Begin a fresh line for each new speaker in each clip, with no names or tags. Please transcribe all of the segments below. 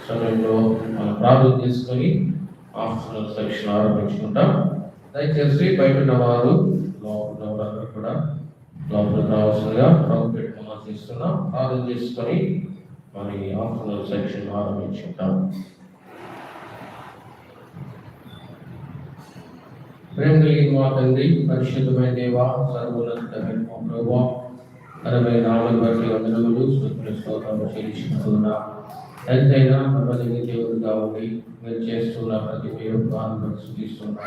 సమయంలో మనం ప్రార్థన చేసుకొని ఆఫ్టర్నూన్ సెక్షన్ ఆరంభించుకుంటాం. దయచేసి బయట ఉన్న వారు లోపల కూడా లోపలికి రావాల్సిందిగా ప్రభు పెట్టుకున్నా చేస్తున్నాం. ప్రార్థన చేసుకొని మరి ఆఫ్టర్నూన్ సెక్షన్ ఆరంభించుకుంటాం. ప్రేమ కలిగిన మా తండ్రి, పరిశుద్ధమైన దేవా, సర్వోన్నతమైన మా ప్రభువా, ఘనమైన నామమును బట్టి వందనములు స్తుతులు స్తోత్రములు చెల్లించుకుంటున్నా. ఎంతైనా నమ్మదగిన దేవుడుగా ఉండి మీరు చేస్తున్న ప్రతి ప్రయోగాన్ని బట్టి స్తుతిస్తున్నా.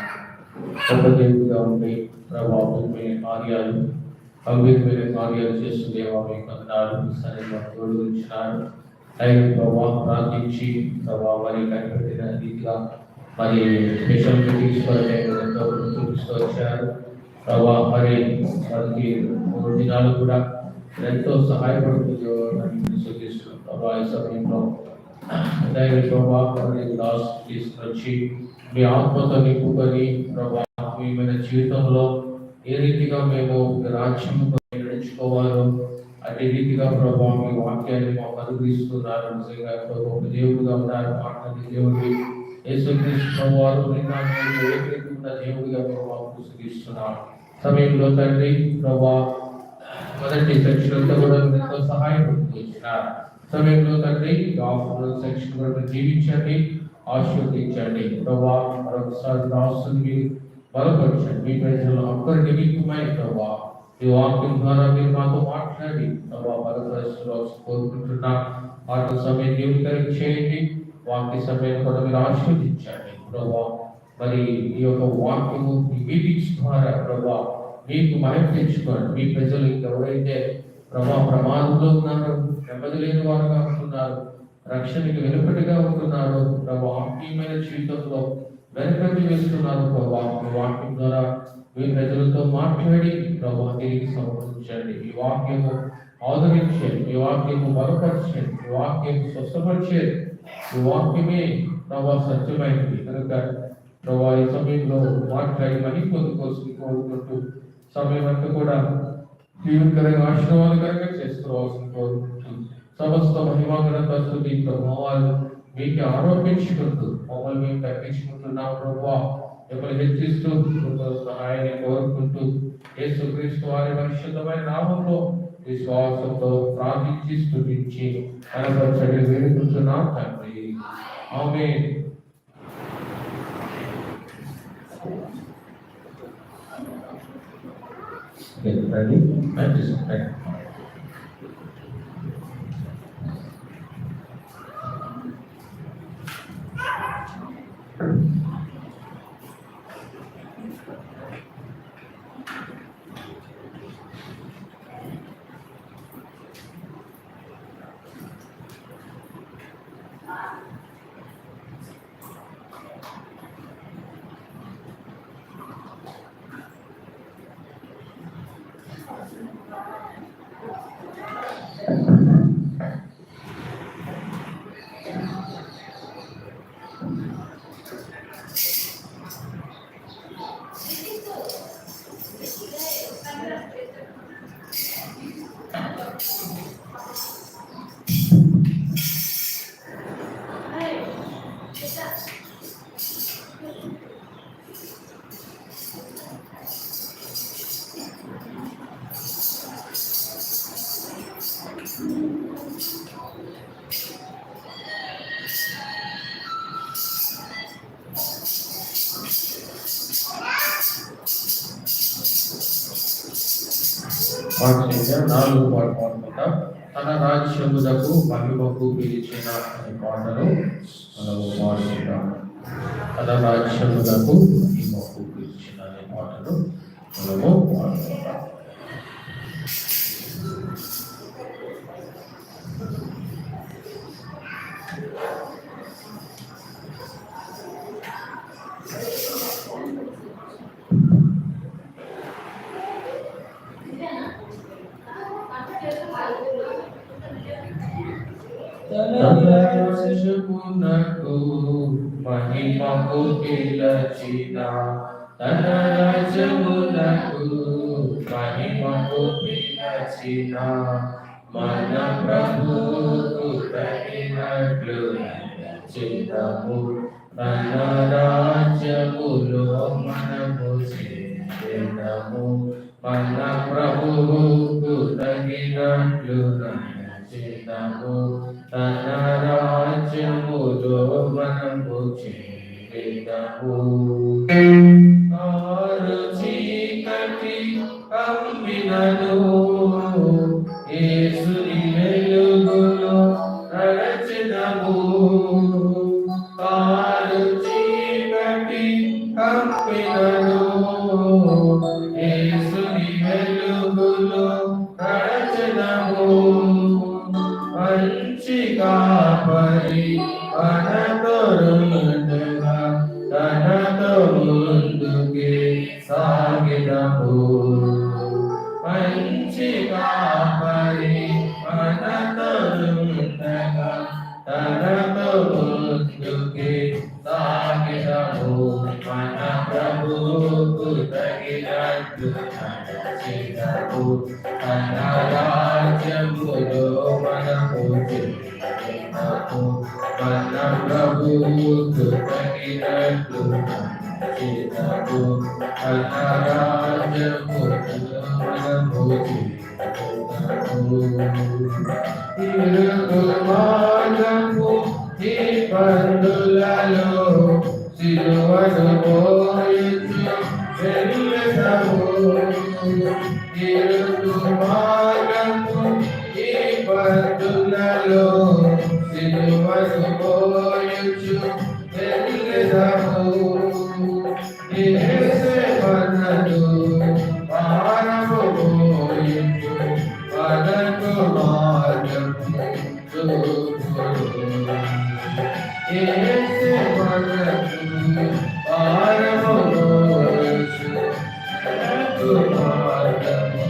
గొప్ప దేవుడుగా ఉండి ప్రభావమైన కార్యాలు, అద్భుతమైన కార్యాలు చేస్తున్న దేవా మీకు వందనాలు. సరైన తోడు ఇచ్చినారు. దైవ ప్రభావ ప్రార్థించి ప్రభావ మరి కనిపెట్టిన రీతిగా మరి స్పెషల్ మీటింగ్స్ ఎంతో చూపిస్తూ వచ్చారు ప్రభావ. మరి వారికి 3 దినాలు కూడా ఎంతో సహాయపడుతుంది ప్రభావ. ఈ సమయంలో దైవ ప్రభావ తీసుకొచ్చి మీ ఆత్మతో నింపుకొని ప్రభావ మన జీవితంలో ఏ రీతిగా మేము రాజ్యం నడుచుకోవాలో అదే రీతిగా ప్రభావ మీ వాక్యాన్ని మాకు అనుగ్రహిస్తున్నారు. నిజంగా ఒక దేవుడుగా ఉన్నారు. మాట్లాడే దేవుడి యేసుక్రీస్తు ప్రభువారు ఏకీకృత దేవుడిగా ప్రభావం సూచిస్తున్నారు. సమయంలో తండ్రి ప్రభావ మొదటి సెక్షన్ కూడా ఎంతో సహాయపడుతున్నారు. సమయంలో తండ్రి ఆఫ్టర్నూన్ సెక్షన్ కూడా జీవించండి, ఆశీర్వదించండి ప్రభావ. మరొకసారి రాస్తుంది బలపరచండి. మీ ప్రజలు ఒక్కరి నిమిత్తమై ప్రభావ ఈ వాక్యం ద్వారా మీరు మాతో మాట్లాడి ప్రభావ బలపరుస్తూ కోరుకుంటున్నా. వాటి సమయం దేవుని చేయండి. వాక్య సమయం కూడా మీరు ఆశీర్వదించండి ప్రభావ. మరి ఈ యొక్క వాక్యము ఈ మీటింగ్స్ ద్వారా ప్రభావ మీకు మహిమ తెచ్చుకోండి. మీ ప్రజలు ఎవరైతే ప్రభావ ప్రమాదంలో ఉన్నారో, నెమ్మది లేని వారుగా ఉంటున్నారు, రక్షణకి వెనుకటిగా ఉంటున్నారు ప్రభావ, ఆత్మీయమైన జీవితంలో వెనుకటి వేస్తున్నారు ప్రభావ, ఈ వాక్యం ద్వారా మీ ప్రజలతో మాట్లాడి ప్రభావ తిరిగి సమర్పించండి. ఈ వాక్యము ఆదరించండి, ఈ వాక్యము బలపరచండి, ఈ వాక్యము స్వస్థపరిచేది. ఈ వాక్యమే ప్రభావ సత్యమైనది కనుక ప్రభావ ఈ సమయంలో మాట్లాడి మనీ పొందుకోసం కోరుకుంటూ సమయం అంతా కూడా జీవనకరంగా ఆశీర్వాదకరంగా చేసుకోవాల్సిన కోరుకుంటూ సమస్త మహిమాగ్రంథ స్తుతి ప్రభావాలు మీకు ఆరోపించుకుంటూ మమ్మల్ని మేము తగ్గించుకుంటున్నాం ప్రభావ. మిమ్మల్ని హెచ్చిస్తూ సహాయాన్ని కోరుకుంటూ యేసుక్రీస్తు వారి పరిశుద్ధమైన నామంలో విశ్వాసంతో ప్రార్థించి స్తుతించి కనపరచని వేడుకుంటున్నాం తండ్రి. ఆమేన్. Ready? నాలుగు పాట పాడుకుంటా. తన రాజ్యములకు మహిమకు పిలిచిన పాటను మనము పాడుకుంటాము. తన రాజ్యములకు మహిమకు పిలిచిన పాటను మనము పాడుకుంటాం. రాజ్యమునకు మహిమకు పిలచిన తన రాజ్యమునకు మహిమకు పిలచిన మన ప్రభువుకు తగినట్లు చిత్తము తన రాజ్యములో మనము చేరము మన ప్రభువుకు తగినట్లు చిత్తము తన రాజ్యములో మనము చేరము ఆరు చీకటి కమ్మినను యేసుని వెలుగులో నడచెదము ఆరు చీకటి కమ్మినను యేసుని వెలుగులో నడచెదము మంచి కాపరి మనతోరుండగా తనతో ముందుకే సాగిదము మంచి కాపరి మనతోరుండగా తనతో ముందుకే సాగిదము మన ప్రభువుకు తగినట్లు నడచిదము తన రాజ్యములో మనము చేరము మన ప్రభువుకు తగినట్లు నడచిదము తన రాజ్యములో మనము చేరము ఇరుకు మార్గము ఈ పండులలో సిలువను మోయించు వెళ్ళెదము ఇరుకు మార్గము ఈ పండులలో సిలువను మోయించు వెళ్ళెదము యేసే మనకు భారము మోయించు మనకు మార్గము చూపును యేసే మనకు భారము మోయించు మనకు మార్గము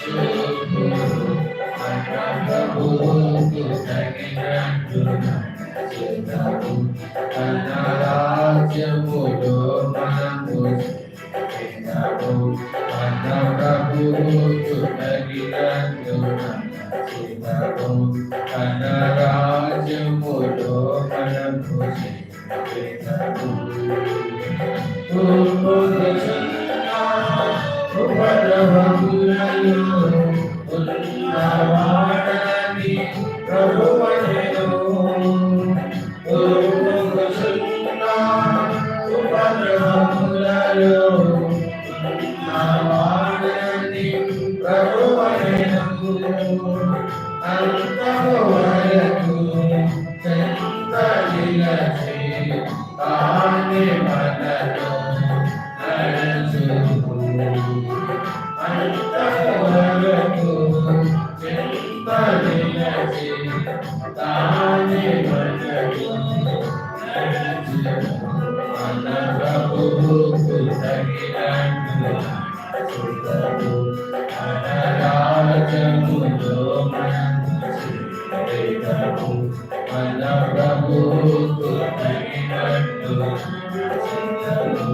చూపును మన ప్రభువుకు తగినట్లు నడచెదము తన రాజ్యములో మనము చేరము మన ప్రభువుకు తగినట్లు నడచెదము తన రాజ్యములో మనము చేరము ఉపద్రవములలో ఉన్నవాడని ప్రభువనెను ఉపద్రవములలో ఉన్నవాడని ప్రభువనెను అంతము వరకు చెంత నిలచి తానే మనలో నడుచును అంతము వరకు చెంత నిలచి తానే మనలో నడుచును మన ప్రభువుకు తగినట్లు నడుచును మన రాజ్యములో మనము చేరము మన ప్రభువుకు తగినట్లు నడుచును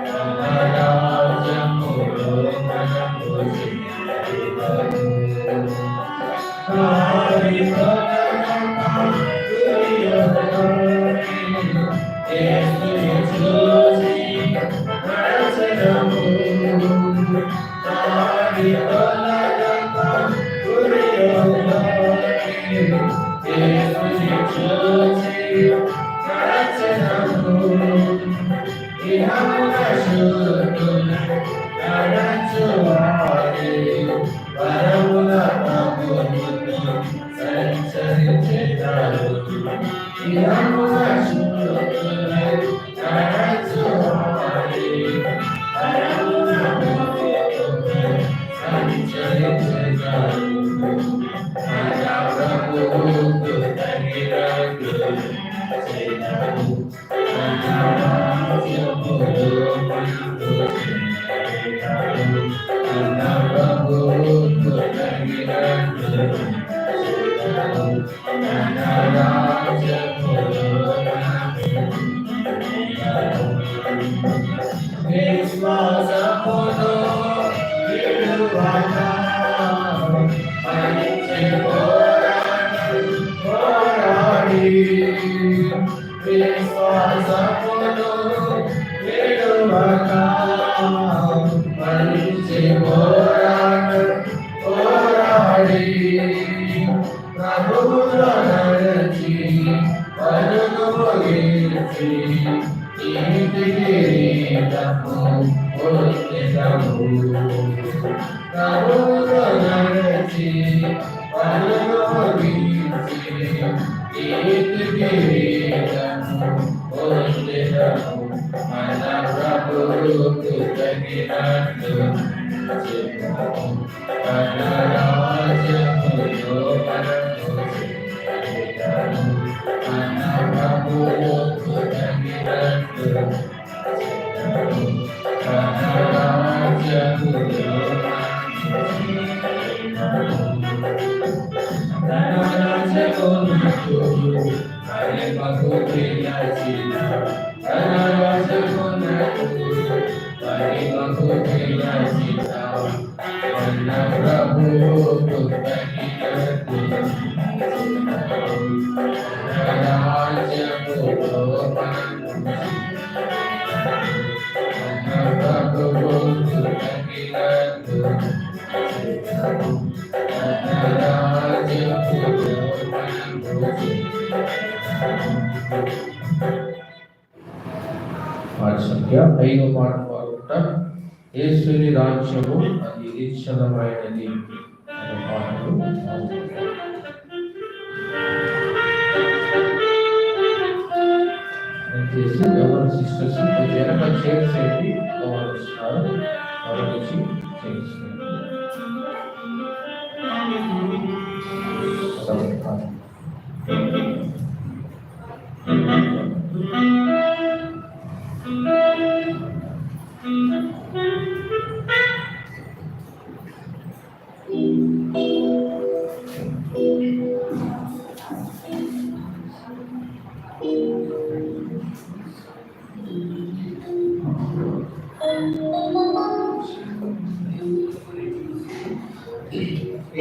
మన రాజ్యములో మనము చేరము యేసుని చూసి నడచెదము యేసుని చూసి నడచెదము ఇహమున శూరున నడచువారి పరముల ప్రభువును సంచరించెదరు ఇహమున శూరున నడచువారి పరముల ప్రభువును సంచరించెదరు మన ప్రభువుకు తగినట్లు చేరము మన రాజ్యములో మనము చేరము మన ప్రభువుకు తగినట్లు చేరము మన విశ్వాసమును విడువక మంచి పోరాడి ప్రభువులో నడచి పరుగు ముగించి నీతి కిరీటము పొందెదము. ప్రభువులో నడచి పరుగు ముగించి నీతి కిరీటము పొందెదము. మన ప్రభువుకు తగినట్లు చేద్దాము. మన రాజ్యములో మనము చేద్దాము. మన ప్రభువుకు తగినట్లు చేద్దాము. మన రాజ్యములో సంఖ్య 5వ పాట పాడుట యేసుని రాజ్యము అది నిశ్చలమైనది అనే పాటలు చేసి ఎవరు సిస్టర్స్ వెనక చేసేది గమనిస్తున్నారు గమనించి చేస్తున్నారు.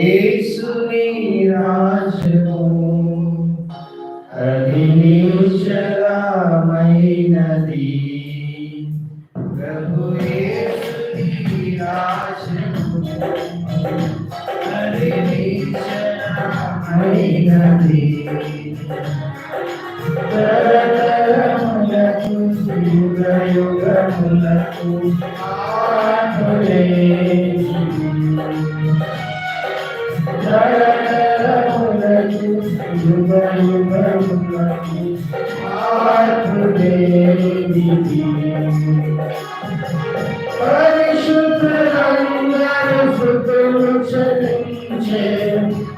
యేసుని రాజ్యము అది నిశ్చలమైనది. ప్రభు యేసుని రాజ్యము అది నిశ్చలమైనది. తరతరములకు యుగయుగములకు ఆత్మలే పరిశుద్ధులందరూ స్తుతులు చెల్లించే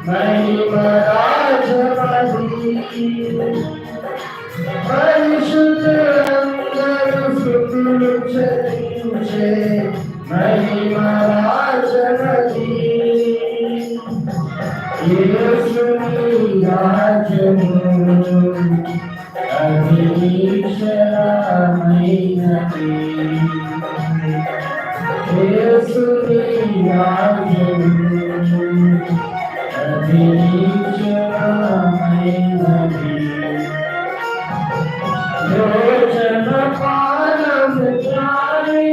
మహిమ రాజమది. పరిశుద్ధులందరూ స్తుతులు చెల్లించే మహిమ రాజమది. యేసుని రాజ్యము అది నిశ్చలమైనది. యేసుని రాజ్యము అది నిశ్చలమైనది. యోజన పాలము కాని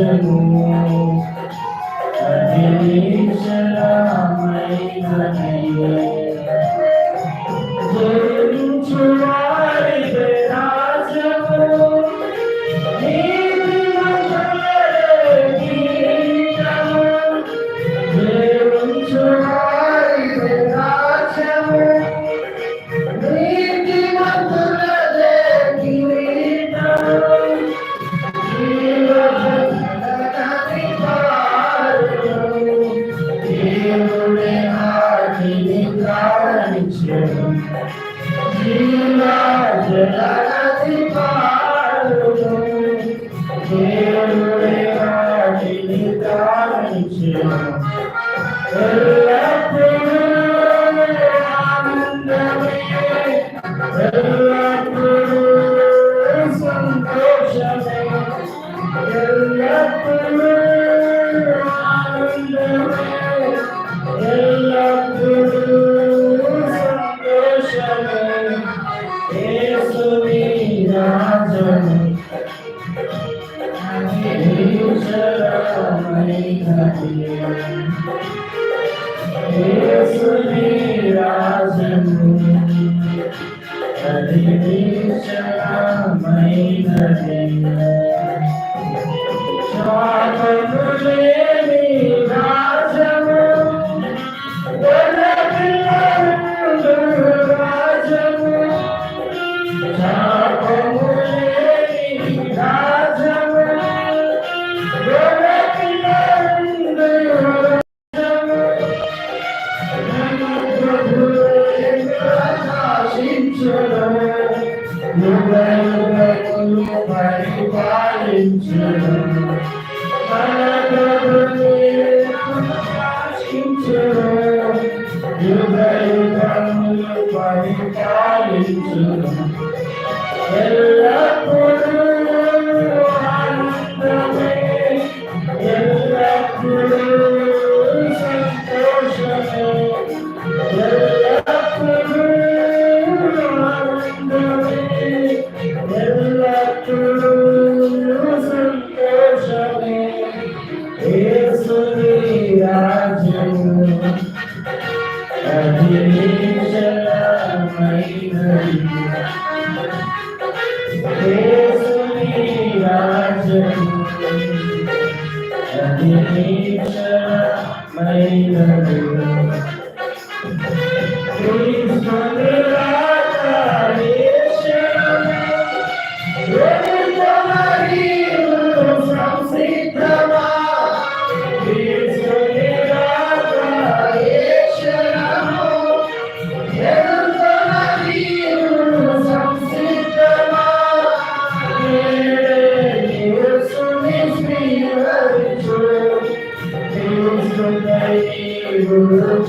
రాజను అది నిశ్చలమైనది జయించు వారిదే రాజము నీతిమంతులదే కిరీటము జయించు వారిదే రాజము నీతిమంతులదే కిరీటము జీవజలనది పారును దేవుడే ఆటిని కారణించెను జీవజలనది పారును దేవుడే ఆటిని కారణించెను ఎల్లప్పుడూ ఆనందమే ఎల్లప్పుడూ సంతోషమే ఎల్లప్పుడూ ఆనందమే ఎల్లప్పుడూ సంతోషమే యేసుని రాజను యేసుని రాజను అది నిశ్చలమైనది శాపము లేని రాజము గొర్రెపిల్లలు రాజము శాపము లేని రాజము గొర్రెపిల్లలు రాజము నన్ను ప్రభువే ప్రకాశించును యుగయుగములు పరిపాలించును మన ప్రభువే ప్రకాశించును యుగయుగములు పరిపాలించును ఎల్లప్పుడూ ఆనందమే ఎల్లప్పుడూ సంతోషమే ఎల్లప్పుడూ ఆనందమే ఎల్లప్పుడూ సంతోషమే యేసుని రాజ్యము అది నిశ్చలమైనది యేసుని రాజ్యము అది నిశ్చలమైనది క్రీస్తుని రాజ్యము సంసిద్ధమా క్రీస్తుని రాజ్యము సంసిద్ధమా యేసుని స్వీకరించు క్రీస్తుకై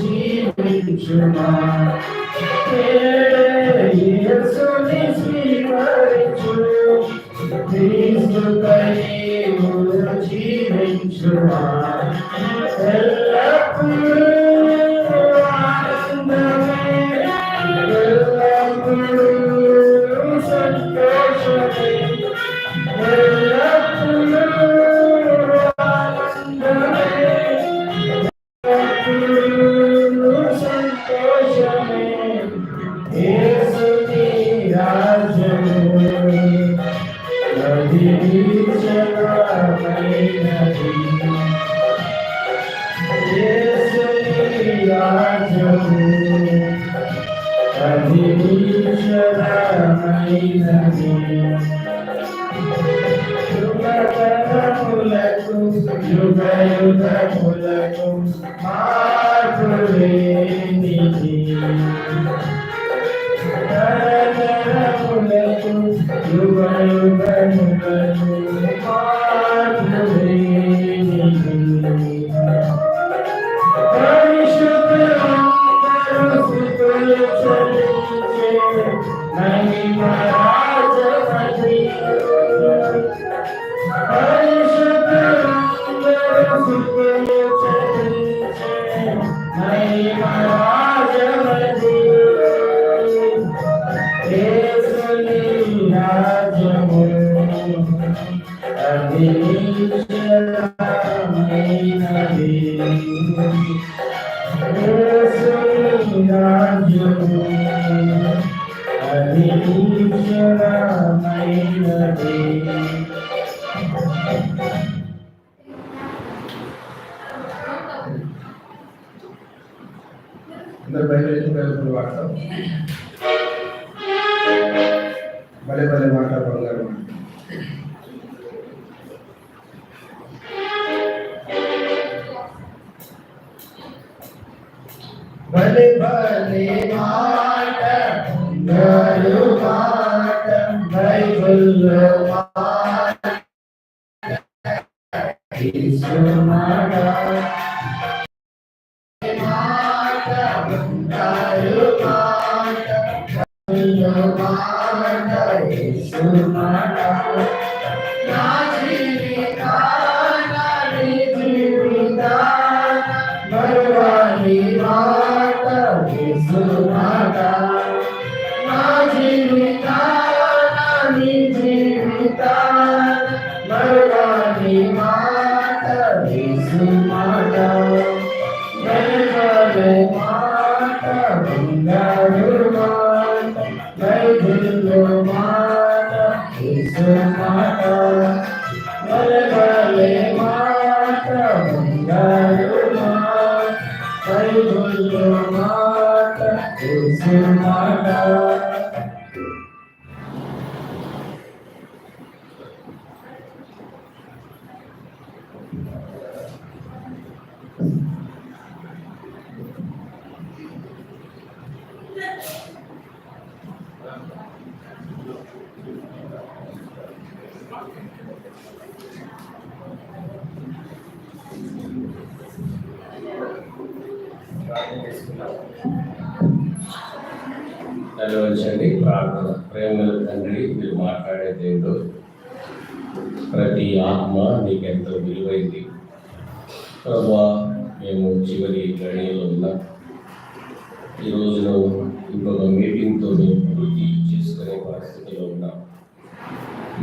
జీవించుమా యేసుని స్వీకరించు క్రీస్తుకై జీవించుమా ఎల్లప్పుడూ ఆనందమే ఎల్లప్పుడూ సంతోషమే ఎల్లప్పుడూ ఆనందమే ఎల్లప్పుడూ సంతోషమే యేసుని రాజ్యము అది నిశ్చలమైనది యేసుని రాజ్యము అది నిశ్చలమైనది యుగతరములకు యుగయుగములకు మార్పులేనిది తరతరములకు యుగయుగములకు మార్పులేనిది పరిశుద్ధులందరూ స్తుతులు చెల్లించే మహిమ రాజపతి పరిశుద్ధులందరూ స్తుతులు చెల్లించే మహిమ
అందరు బయలుదేరి బయలుదేరి వాడతాం. భలే భలే మాట్లాడగలరు. భలే భలే మాట బంగారు మాట బైబిల్లో మాట యేసు మాట మాట బంగారు మాట బైబిల్లో మాట యేసు మాట నా జీవితాన నీ జీవితాన మరువని మాట యేసు మాట నా జీవితాన నీ జీవితాన మరువని మాట యేసు మాట బైబిల్ మాట బంగారు మాట బైబిల్లో మాట యేసు మాట బైబిల్ మాట బంగారు మాట బైబిల్లో మాట యేసు మాట.
నెలవచ్చండి ప్రార్థన. ప్రేమల తండ్రి, మీరు మాట్లాడేదేంటో ప్రతి ఆత్మ నీకెంతో విలువైంది ప్రభువా. మేము చివరి గడియలో ఉన్నాం. ఈ రోజున ఇంకొక మీటింగ్తో మేము పూర్తి చేసుకునే పరిస్థితిలో ఉన్నాం.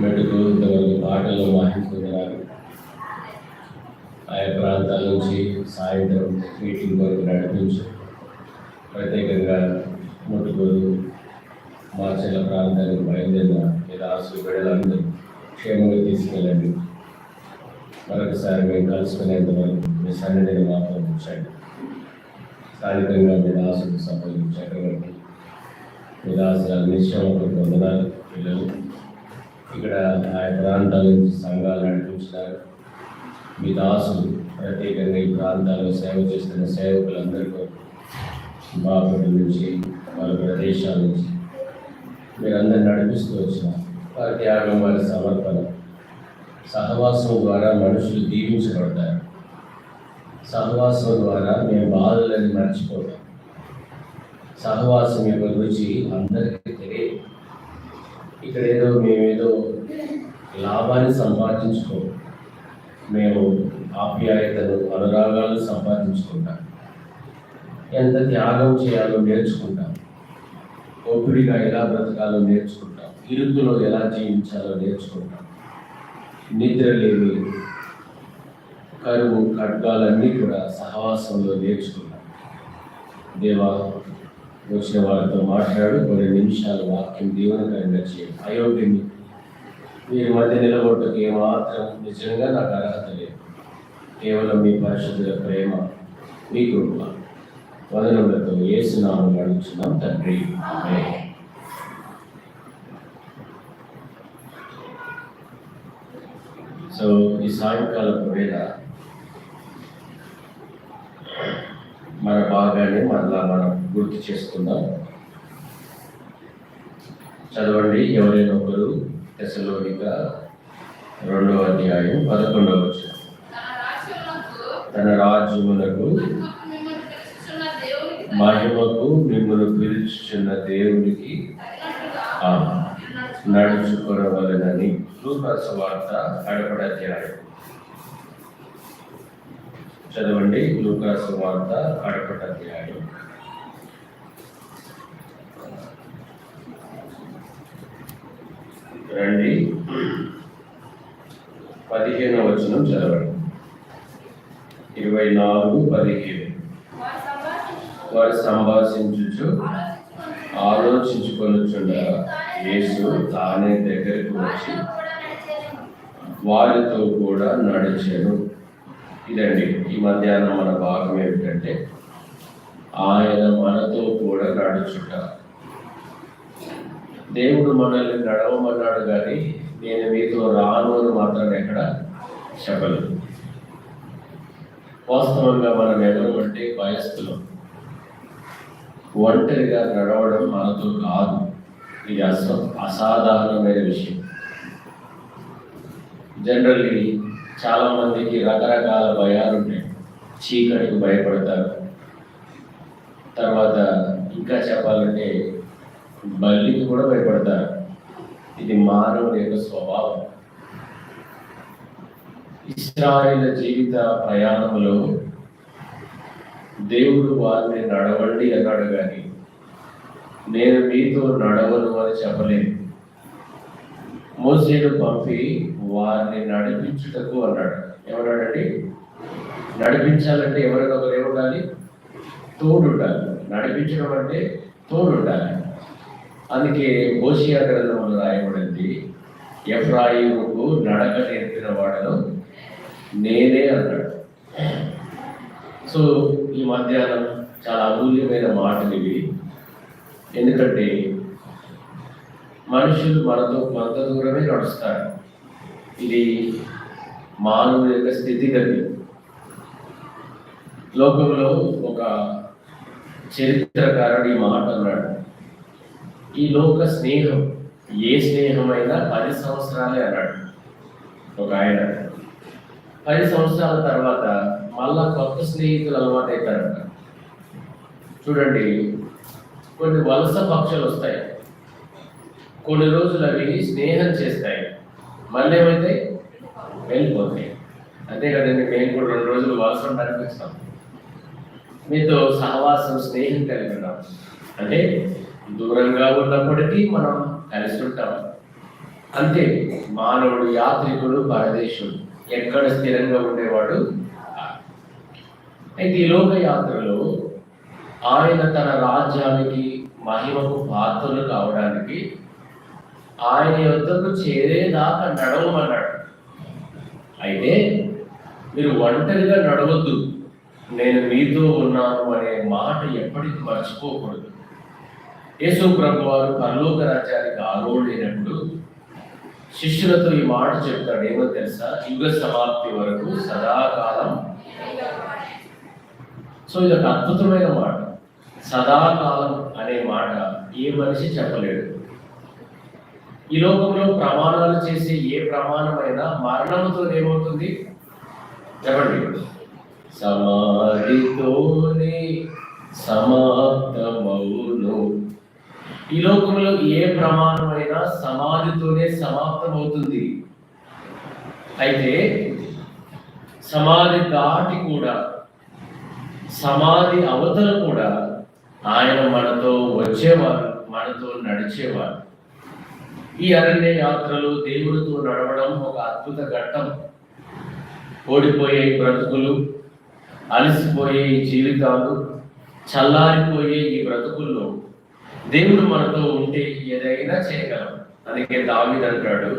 మెడుగు ఇంతవరకు పాటలు వాయించుకున్నారు. ఆయా ప్రాంతాల నుంచి సాయంత్రం మీటింగ్ వరకు నడిపించు. ప్రత్యేకంగా ముట్టుకూరు మార్చెల ప్రాంతానికి బయలుదేరిన నిరాశలు బిడ్డలందరూ క్షేమంగా తీసుకెళ్ళండి. మరొకసారి మేము కలుసుకునేంత వరకు మీ సన్నిధిని మాత్రం ఉంచండి. స్థానికంగా మీ దాసులు సంబంధించినటువంటి మీ దాసుల నిశ్చయం పొందడాలు పిల్లలు ఇక్కడ ఆయా ప్రాంతాల నుంచి సంఘాలు నడిపించినారు. మీ దాసులు ప్రత్యేకంగా ఈ ప్రాంతాల్లో సేవ చేస్తున్న సేవకులందరికీ బాపటి నుంచి వాళ్ళ ప్రదేశాల నుంచి మీరందరూ నడిపిస్తూ వచ్చిన వారి త్యాగం, వారి సమర్పణ, సహవాసం ద్వారా మనుషులు దీవించబడతారు. సహవాసం ద్వారా మేము బాధలని మర్చిపోతాం. సహవాసం యొక్క రుచి అందరికీ తెలియదు. ఇక్కడ మేమేదో లాభాన్ని సంపాదించుకో, మేము ఆప్యాయతను, అనురాగాలు సంపాదించుకుంటాం. ఎంత త్యాగం చేయాలో నేర్చుకుంటాం. ఒత్తిడిగా ఎలా బ్రతకాలో నేర్చుకుంటాం. ఇరుకులో ఎలా జీవించాలో నేర్చుకుంటాం. నిద్ర లేని కరువు ఖడ్గాలన్నీ కూడా సహవాసంలో నేర్చుకుంటాం. దేవా, వచ్చిన వాళ్ళతో మాట్లాడు. కొన్ని నిమిషాలు వాక్యం దీవెనకరంగా చేయండి. అయోగ్యుని వీరి మధ్య నిలబొట్టుకు ఏమాత్రం నిజంగా నాకు అర్హత లేదు. కేవలం మీ పరిశుద్ధుల ప్రేమ, మీ కృప, వదనములతో యేసు నామములో అడుగుచున్నాం తండ్రి, ఆమేన్. సో ఈ సాయంకాలపు వేళ మన భాగాన్ని మరలా మనం గుర్తు చేసుకుందాం. చదవండి ఎవరైనా ఒకరు తెస్సలోనిక 2వ అధ్యాయం 11వ వచనం. తన రాజ్యమునకు మహిమకు మిమ్మల్ని పిలుచుచున్న దేవునికి నడుచుకొనవలెనని. లూకాసు వార్త 6వ అధ్యాయం. చదవండి లూకాసు వార్త 6వ అధ్యాయం. రండి 15వ వచనం చదవండి. 24:15. వారు సంభాషించుచు ఆలోచించుకొనుచుండగా యేసు తానే దగ్గరకు వచ్చి వారితో కూడా నడిచెను. ఇదండి ఈ మధ్యాహ్నం మన భాగం ఏమిటంటే ఆయన మనతో కూడా నడుచుట. దేవుడు మనల్ని నడవమన్నాడు కానీ నేను మీతో రాను అని మాత్రం ఎక్కడ చెప్పలేదు. వాస్తవంగా మనం ఎవరు అంటే వయస్సులో ఒంటరిగా నడవడం మనతో కాదు. ఇది అసాధారణమైన విషయం. జనరల్లీ చాలా మందికి రకరకాల భయాలు ఉంటాయి. చీకటికి భయపడతారు. తర్వాత ఇంకా చెప్పాలంటే బల్లికి కూడా భయపడతారు. ఇది మానవుడి యొక్క స్వభావం. ఇశ్రాయేలు జీవిత ప్రయాణంలో దేవుడు వారిని నడవండి అన్నాడు కానీ నేను మీతో నడవను అని చెప్పలేదు. మోసేను పంపి వారిని నడిపించుటకు అన్నాడు. ఏమన్నాడండి? నడిపించాలంటే ఎవరైనా ఒకరు ఏముండాలి? తోడు ఉండాలి. నడిపించడం అంటే తోడు ఉండాలి. అందుకే హోషేయ గ్రంథంలో రాయబడింది, ఎఫ్రాయిముకు నడక నేర్పిన వాడను నేనే అన్నాడు. సో ఈ మధ్యాహ్నం చాలా అమూల్యమైన మాటలు ఇవి. ఎందుకంటే మనుషులు మనతో కొంత దూరమే నడుస్తారు. ఇది మానవుడి యొక్క స్థితిగతి. లోకంలో ఒక చరిత్రకారుడు ఈ మాట అన్నాడు, ఈ లోక స్నేహం ఏ స్నేహమైనా 10 సంవత్సరాలే అన్నాడు. ఒక ఆయన 10 సంవత్సరాల తర్వాత మళ్ళా కొత్త స్నేహితులు అలవాటు అవుతారంట. చూడండి, కొన్ని వలస పక్షులు వస్తాయి, కొన్ని రోజులు అవి స్నేహం చేస్తాయి, మళ్ళీ ఏమైతే వెళ్ళిపోతాయి. అంతే కదండి, మేము కూడా 2 రోజులు వలస అనిపిస్తాం. మీతో సహవాసం స్నేహం కలిగి ఉన్నాం అంటే దూరంగా ఉన్నప్పటికీ మనం కలిసి ఉంటాం. అంతే, మానవుడు యాత్రికుడు, పరదేశుడు, ఎక్కడ స్థిరంగా ఉండేవాడు. అయితే ఈ లోక యాత్రలో ఆయన తన రాజ్యానికి మహిమకు పాత్రలు కావడానికి ఆయన యొద్దకు చేరేదాకా నడవమన్నాడు. అయితే మీరు ఒంటరిగా నడవద్దు, నేను మీతో ఉన్నాను అనే మాట ఎప్పటికీ మర్చిపోకూడదు. యేసు ప్రభు వారు పరలోక రాజ్యానికి ఆరోహుడైనప్పుడు శిష్యులతో ఈ మాట చెప్తాడు. ఏమో తెలుసా? యుగ సమాప్తి వరకు సదాకాలం. సో ఇది ఒక అద్భుతమైన మాట. సదాకాలం అనే మాట ఏ మనిషి చెప్పలేడు. ఈ లోకంలో ప్రమాణాలు చేసే ఏ ప్రమాణమైనా మరణంతో ఏమవుతుంది చెప్పండి? సమాధితోనే సమాప్తమవును. ఈ లోకంలో ఏ ప్రమాణమైనా సమాధితోనే సమాప్తమవుతుంది. అయితే సమాధి దాటి కూడా, సమాధి అవతల కూడా ఆయన మనతో వచ్చేవారు, మనతో నడిచేవారు. ఈ అరణ్య యాత్రలో దేవుడితో నడవడం ఒక అద్భుత ఘట్టం. ఓడిపోయే బ్రతుకులు, అలసిపోయే ఈ జీవితాలు, చల్లారిపోయే ఈ బ్రతుకుల్లో దేవుడు మనతో ఉంటే ఏదైనా చేయగలం. అందుకే దావీదు అంటాడు,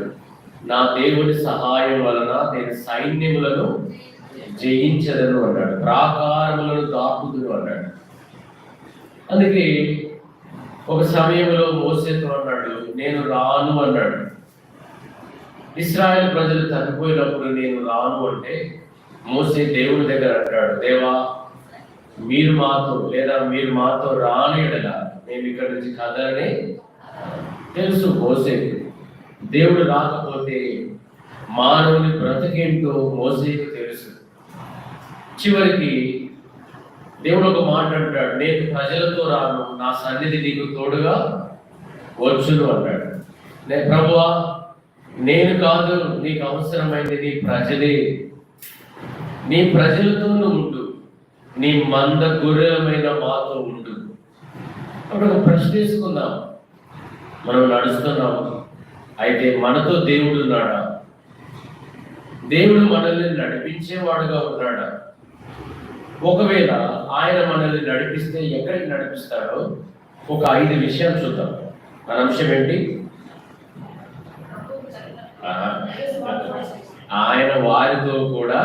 నా దేవుడి సహాయం వలన నేను సైన్యములను జయించదను అన్నాడు, ప్రాకారములను దాటుదును అన్నాడు. అందుకే ఒక సమయంలో మోసేతో అన్నాడు, నేను రాను అన్నాడు. ఇశ్రాయేలు ప్రజలు తప్పిపోయినప్పుడు నేను రాను అంటే మోసే దేవుడి దగ్గర అంటాడు, దేవా మీరు మాతో, లేదా మీరు మాతో రానియడలా మేము ఇక్కడ నుంచి కదలని తెలుసు మోసే. దేవుడు రాకపోతే మానవుని బ్రతికేంటో మోసేకు తెలుసు. చివరికి దేవుడు ఒక మాట అంటాడు, నేను ప్రజలతో రాను, నా సన్నిధి నీకు తోడుగా వచ్చును అన్నాడు. ప్రభువా నేను కాదు, నీకు అవసరమైంది నీ ప్రజలే. నీ ప్రజలతో ఉండు, నీ మంద గొర్రెలమైన మాతో ఉండు. అప్పుడు ఒక ప్రశ్న తీసుకుందాం, మనం నడుస్తున్నాం, అయితే మనతో దేవుడు ఉన్నాడా? దేవుడు మనల్ని నడిపించేవాడుగా ఉన్నాడా? ఒకవేళ ఆయన మనల్ని నడిపిస్తే ఎక్కడికి నడిపిస్తాడో ఒక 5 విషయాలు చూద్దాం. మన అంశం ఏంటి? ఆయన వారితో కూడా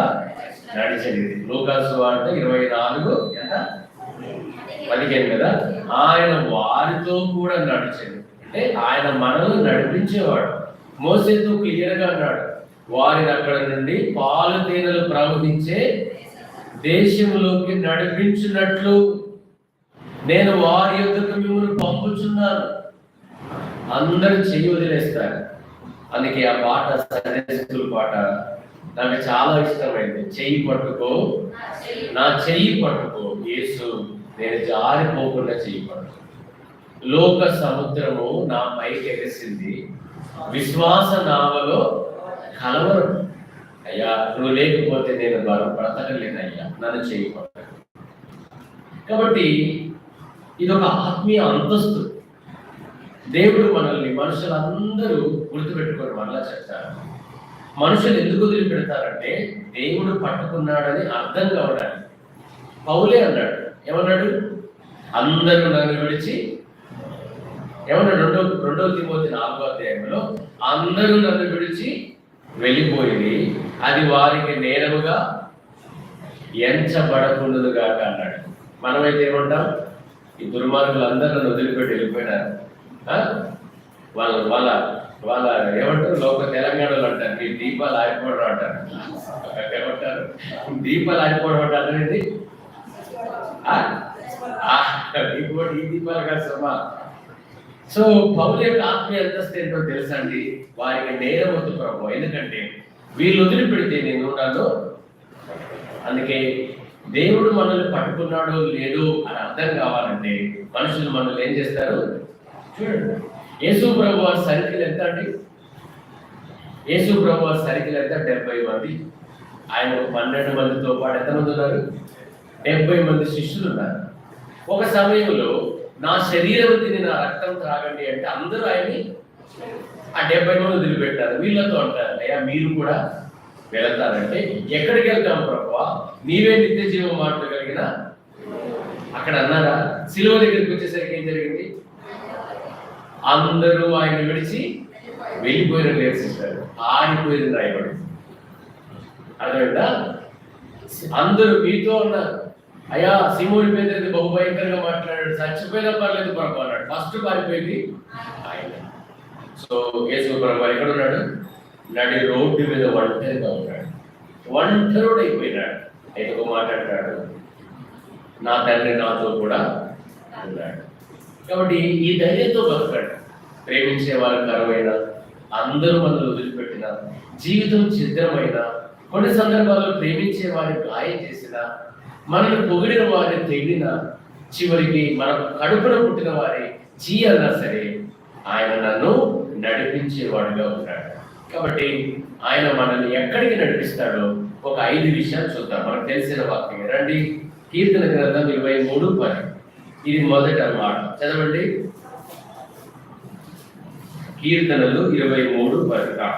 నడిచేది. లూకా సువార్త 24
15 కదా, ఆయన వారితో కూడా నడిచాడు. అంటే ఆయన మనల్ని నడిపించేవాడు. మోసేతో క్లియర్గా అన్నాడు, వారిని అక్కడ నుండి పాలు తేనెలు ప్రవహించే దేశంలోకి నడిపించినట్లు నేను వారి యొద్దకు మిమ్మల్ని పంపుచున్నాను. అందరూ చెయ్యి వదిలేస్తారు. అందుకే ఆ పాట, సండే స్కూల్ పాట నాకు చాలా ఇష్టమైంది. చెయ్యి పట్టుకో, నా చెయ్యి పట్టుకో యేసు, నేను జారిపోకుండా చెయ్యి పట్టుకో. లోక సముద్రము నా పైకి ఎగసింది, విశ్వాస నావలో కలవరం. అయ్యా నువ్వు లేకపోతే నేను బ్రతకలేనయ్యా, నన్ను చెయ్యి పట్టుకో. కాబట్టి ఇది ఒక ఆత్మీయ అంతస్తు. దేవుడు మనల్ని, మనుషులందరూ గుర్తుపెట్టుకొని మరలా చెప్తారు. మనుషులు ఎందుకు వదిలిపెడతారంటే దేవుడు పట్టుకున్నాడని అర్థం కావడానికి. పౌలే అన్నాడు, ఏమన్నాడు? అందరూ నన్ను విడిచి, ఏమన్నాడు? 2 తిమోతి 4వ అధ్యాయంలో అందరూ నన్ను విడిచి వెళ్ళిపోయింది, అది వారికి నేరముగా ఎంచబడకుండునుగా అన్నాడు. మనమైతే ఏమంటాం? ఈ దుర్మార్గులు అందరూ నన్ను వదిలిపెట్టి వెళ్ళిపోయినారు. వాళ్ళ వాళ్ళ వాళ్ళ ఏమంటారు? లోక తెలంగాణలో అంటారు, ఈ దీపాలు ఆగిపోవడం అంటారు. ఏమంటారు? దీపాలు ఆగిపోవడం అంటారు. ఏంటి ఈ దీపాలు కాదు సమా. సో పౌలు యొక్క ఆత్మీయ అంతస్తు ఏంటో తెలుసా అండి? వారికి నేరం వద్దు ప్రభు, ఎందుకంటే వీళ్ళు వదిలిపెడితే నేను నన్ను. అందుకే దేవుడు మనల్ని పట్టుకున్నాడో లేదో అని అర్థం కావాలంటే మనుషులు మనల్ని ఏం చేస్తారు? చూడండి, యేసు ప్రభు వారి సర్కిల్ ఎంత అండి? యేసు ప్రభు వారి సర్కిల్ ఎంత? 70 మంది. ఆయన 12 మందితో పాటు ఎంతమంది ఉన్నారు? 70 మంది శిష్యులు ఉన్నారు. ఒక సమయంలో నా శరీరం తిని నా రక్తం త్రాగండి అంటే అందరూ ఆయన్ని ఆ 70 మంది వదిలిపెట్టారు. వీళ్ళతో అంటారు, అయ్యా మీరు కూడా వెళతారంటే ఎక్కడికి వెళ్తాం ప్రభువా? నీవే నిత్య జీవం మాట్లాడగలిగిన అక్కడ అన్నారా? సిలువ దగ్గరికి వచ్చేసరికి ఏం జరిగింది? అందరూ ఆయన విడిచి వెళ్ళిపోయిన నేర్చిస్తారు, ఆడిపోయిన రాయబడి. అర్థమైందా? అందరూ మీతో ఉన్నారు. అయ్యా సీమోని పేదరిది బహుభయంకరంగా మాట్లాడాడు, చచ్చిపోయినా పర్లేదు ప్రభు అన్నాడు. ఫస్ట్ పారిపోయింది ఆయన. సో యేసు ప్రభు ఎక్కడ ఉన్నాడు? నడి రోడ్డు మీద ఒంటరిగా ఉన్నాడు. ఒంటరుడు అయిపోయినాడు. ఎందుకు మాట్లాడతాడు? నా తండ్రి నాతో కూడా ఉన్నాడు. కాబట్టి ఈ ధైర్యంతో బతకాడు. ప్రేమించే వారు కరువైన, అందరూ మనల్ని వదిలిపెట్టిన, జీవితం ఛిద్రమైన, కొన్ని సందర్భాల్లో ప్రేమించే వారిని గాయం చేసిన, మనల్ని పొగిడిన వారిని తెగిన, చివరికి మన కడుపున పుట్టిన వారి అన్నా సరే ఆయన నన్ను నడిపించేవాడుగా ఉన్నాడు. కాబట్టి ఆయన మనల్ని ఎక్కడికి నడిపిస్తాడో ఒక 5 విషయాలు చూద్దాం. మనకు తెలిసిన వాక్యం రండి. కీర్తన గ్రంథం 23:10. ఇది మొదట మాట చదవండి. కీర్తనలు 23:10.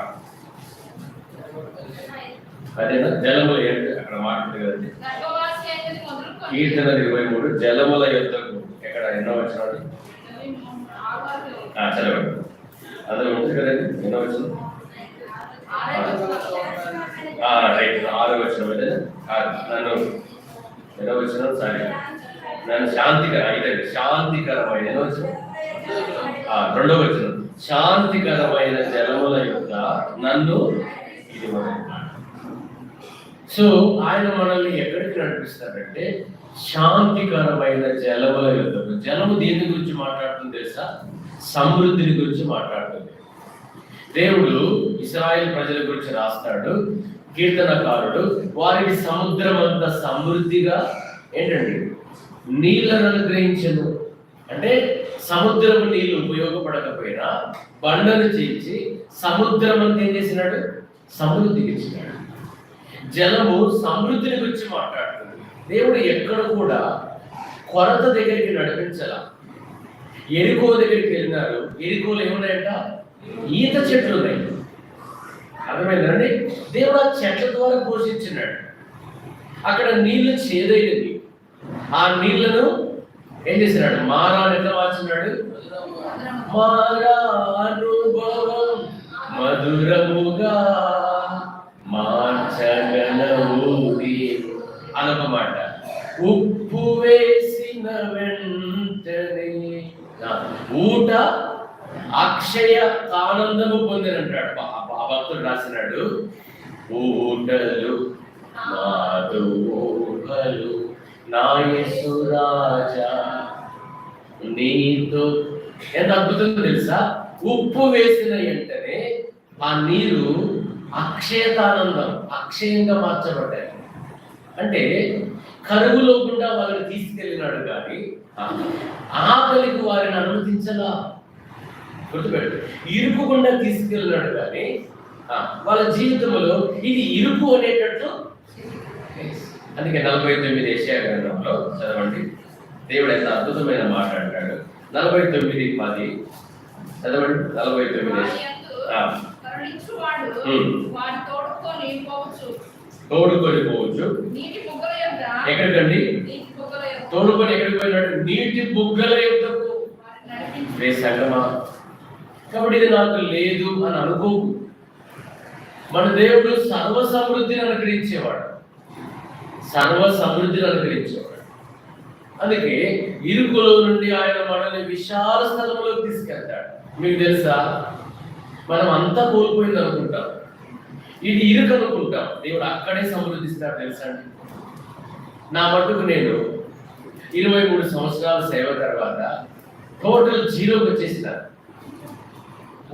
అదేనా? జలముల యొద్ద అక్కడ మాట్లాడు కదండి. కీర్తనలు 23 జలముల యొద్దకు ఎక్కడ ఎన్నో వచ్చినాడు? చదవండి. అందులో ఉంటుంది కదండి. ఎన్నో వచ్చిన? రైట్, 6వ వచనం. నన్ను ఎన్నో వచ్చిన? సారీ, నన్ను శాంతికరమైన 2వ వచనం, శాంతికరమైన జలముల యొక్క నన్ను. ఇది మొదటి. సో ఆయన మనల్ని ఎక్కడికి నడిపిస్తారంటే శాంతికరమైన జలముల యొక్క. జలము దేని గురించి మాట్లాడుతుంది తెలుసా? సమృద్ధిని గురించి మాట్లాడుతుంది. దేవుడు ఇశ్రాయేలు ప్రజల గురించి రాస్తాడు. కీర్తనకారుడు వారికి సముద్రం అంత సమృద్ధిగా ఏంటండి నీళ్లను అనుగ్రహించను. అంటే సముద్రపు నీళ్లు ఉపయోగపడకపోయినా బండను చేయించి సముద్రం అంతా ఏం చేసినాడు? సమృద్ధికి ఇచ్చినాడు. జలము సమృద్ధిని గురించి మాట్లాడుతుంది. దేవుడు ఎక్కడ కూడా కొరత దగ్గరికి నడిపించాల. ఎరికో దగ్గరికి వెళ్ళినారు. ఎరికోలు ఏమున్నాయంట? ఈత చెట్లు ఉన్నాయి. అర్థమైందండి? దేవుడు ఆ చెట్ల ద్వారా పోషించినాడు. అక్కడ నీళ్లు చేదైనది. ఆ నీళ్లను ఏం చేసినాడు? మారాను ఎట్లా మార్చినాడు? మారా అనుభవం మధురముగా మార్చగలవు అదొక మాట. ఉప్పు వేసి వేసిన వెంటనే ఊట అక్షయ ఆనందము పొందినంటాడు ఆ భక్తుడు రాసినాడు. ఊటలు నాదు ఊహలు నా యేసు రాజా నీతో. ఎంత అద్భుతంగా తెలుసా? ఉప్పు వేసిన వెంటనే ఆ నీరు అక్షయతానందం, అక్షయంగా మార్చబడ్డాయి. అంటే కరువులో గుండా వాళ్ళని తీసుకెళ్ళినాడు కానీ ఆకలికి వారిని అనుమతించలా. గుర్తుపెట్టు, ఇరుకు గుండా తీసుకెళ్ళినాడు కానీ వాళ్ళ జీవితంలో ఇది ఇరుకు అనేటట్టు. అందుకే 49 యెషయా గ్రంథంలో చదవండి, దేవుడు ఎంత అద్భుతమైన మాట అంటాడు. 49:10 చదవండి. 49 తోడుకొని పోవచ్చు. ఎక్కడికండి తోడుకొని? ఎక్కడికి పోయినాడు? నీటి బుగ్గల యొద్దకు. సంగమా, కాబట్టి ఇది నాకు లేదు అని అనుకోకు. మన దేవుడు సర్వ సమృద్ధిని అనుగ్రహించేవాడు, సర్వ సమృద్ధిని అనుగ్రహించేవాడు. అందుకే ఇరుకులో నుండి ఆయన మనల్ని విశాల స్థలంలోకి తీసుకెళ్తాడు. మీకు తెలుసా, మనం అంతా కోల్పోయింది అనుకుంటాం, ఇది ఇరుకు అనుకుంటాం. దేవుడు అక్కడే సమృద్ధిస్తాడు. తెలుసా అండి, నా మటుకు నేను 23 సంవత్సరాల సేవ తర్వాత టోటల్ జీరోకి వచ్చేసిన,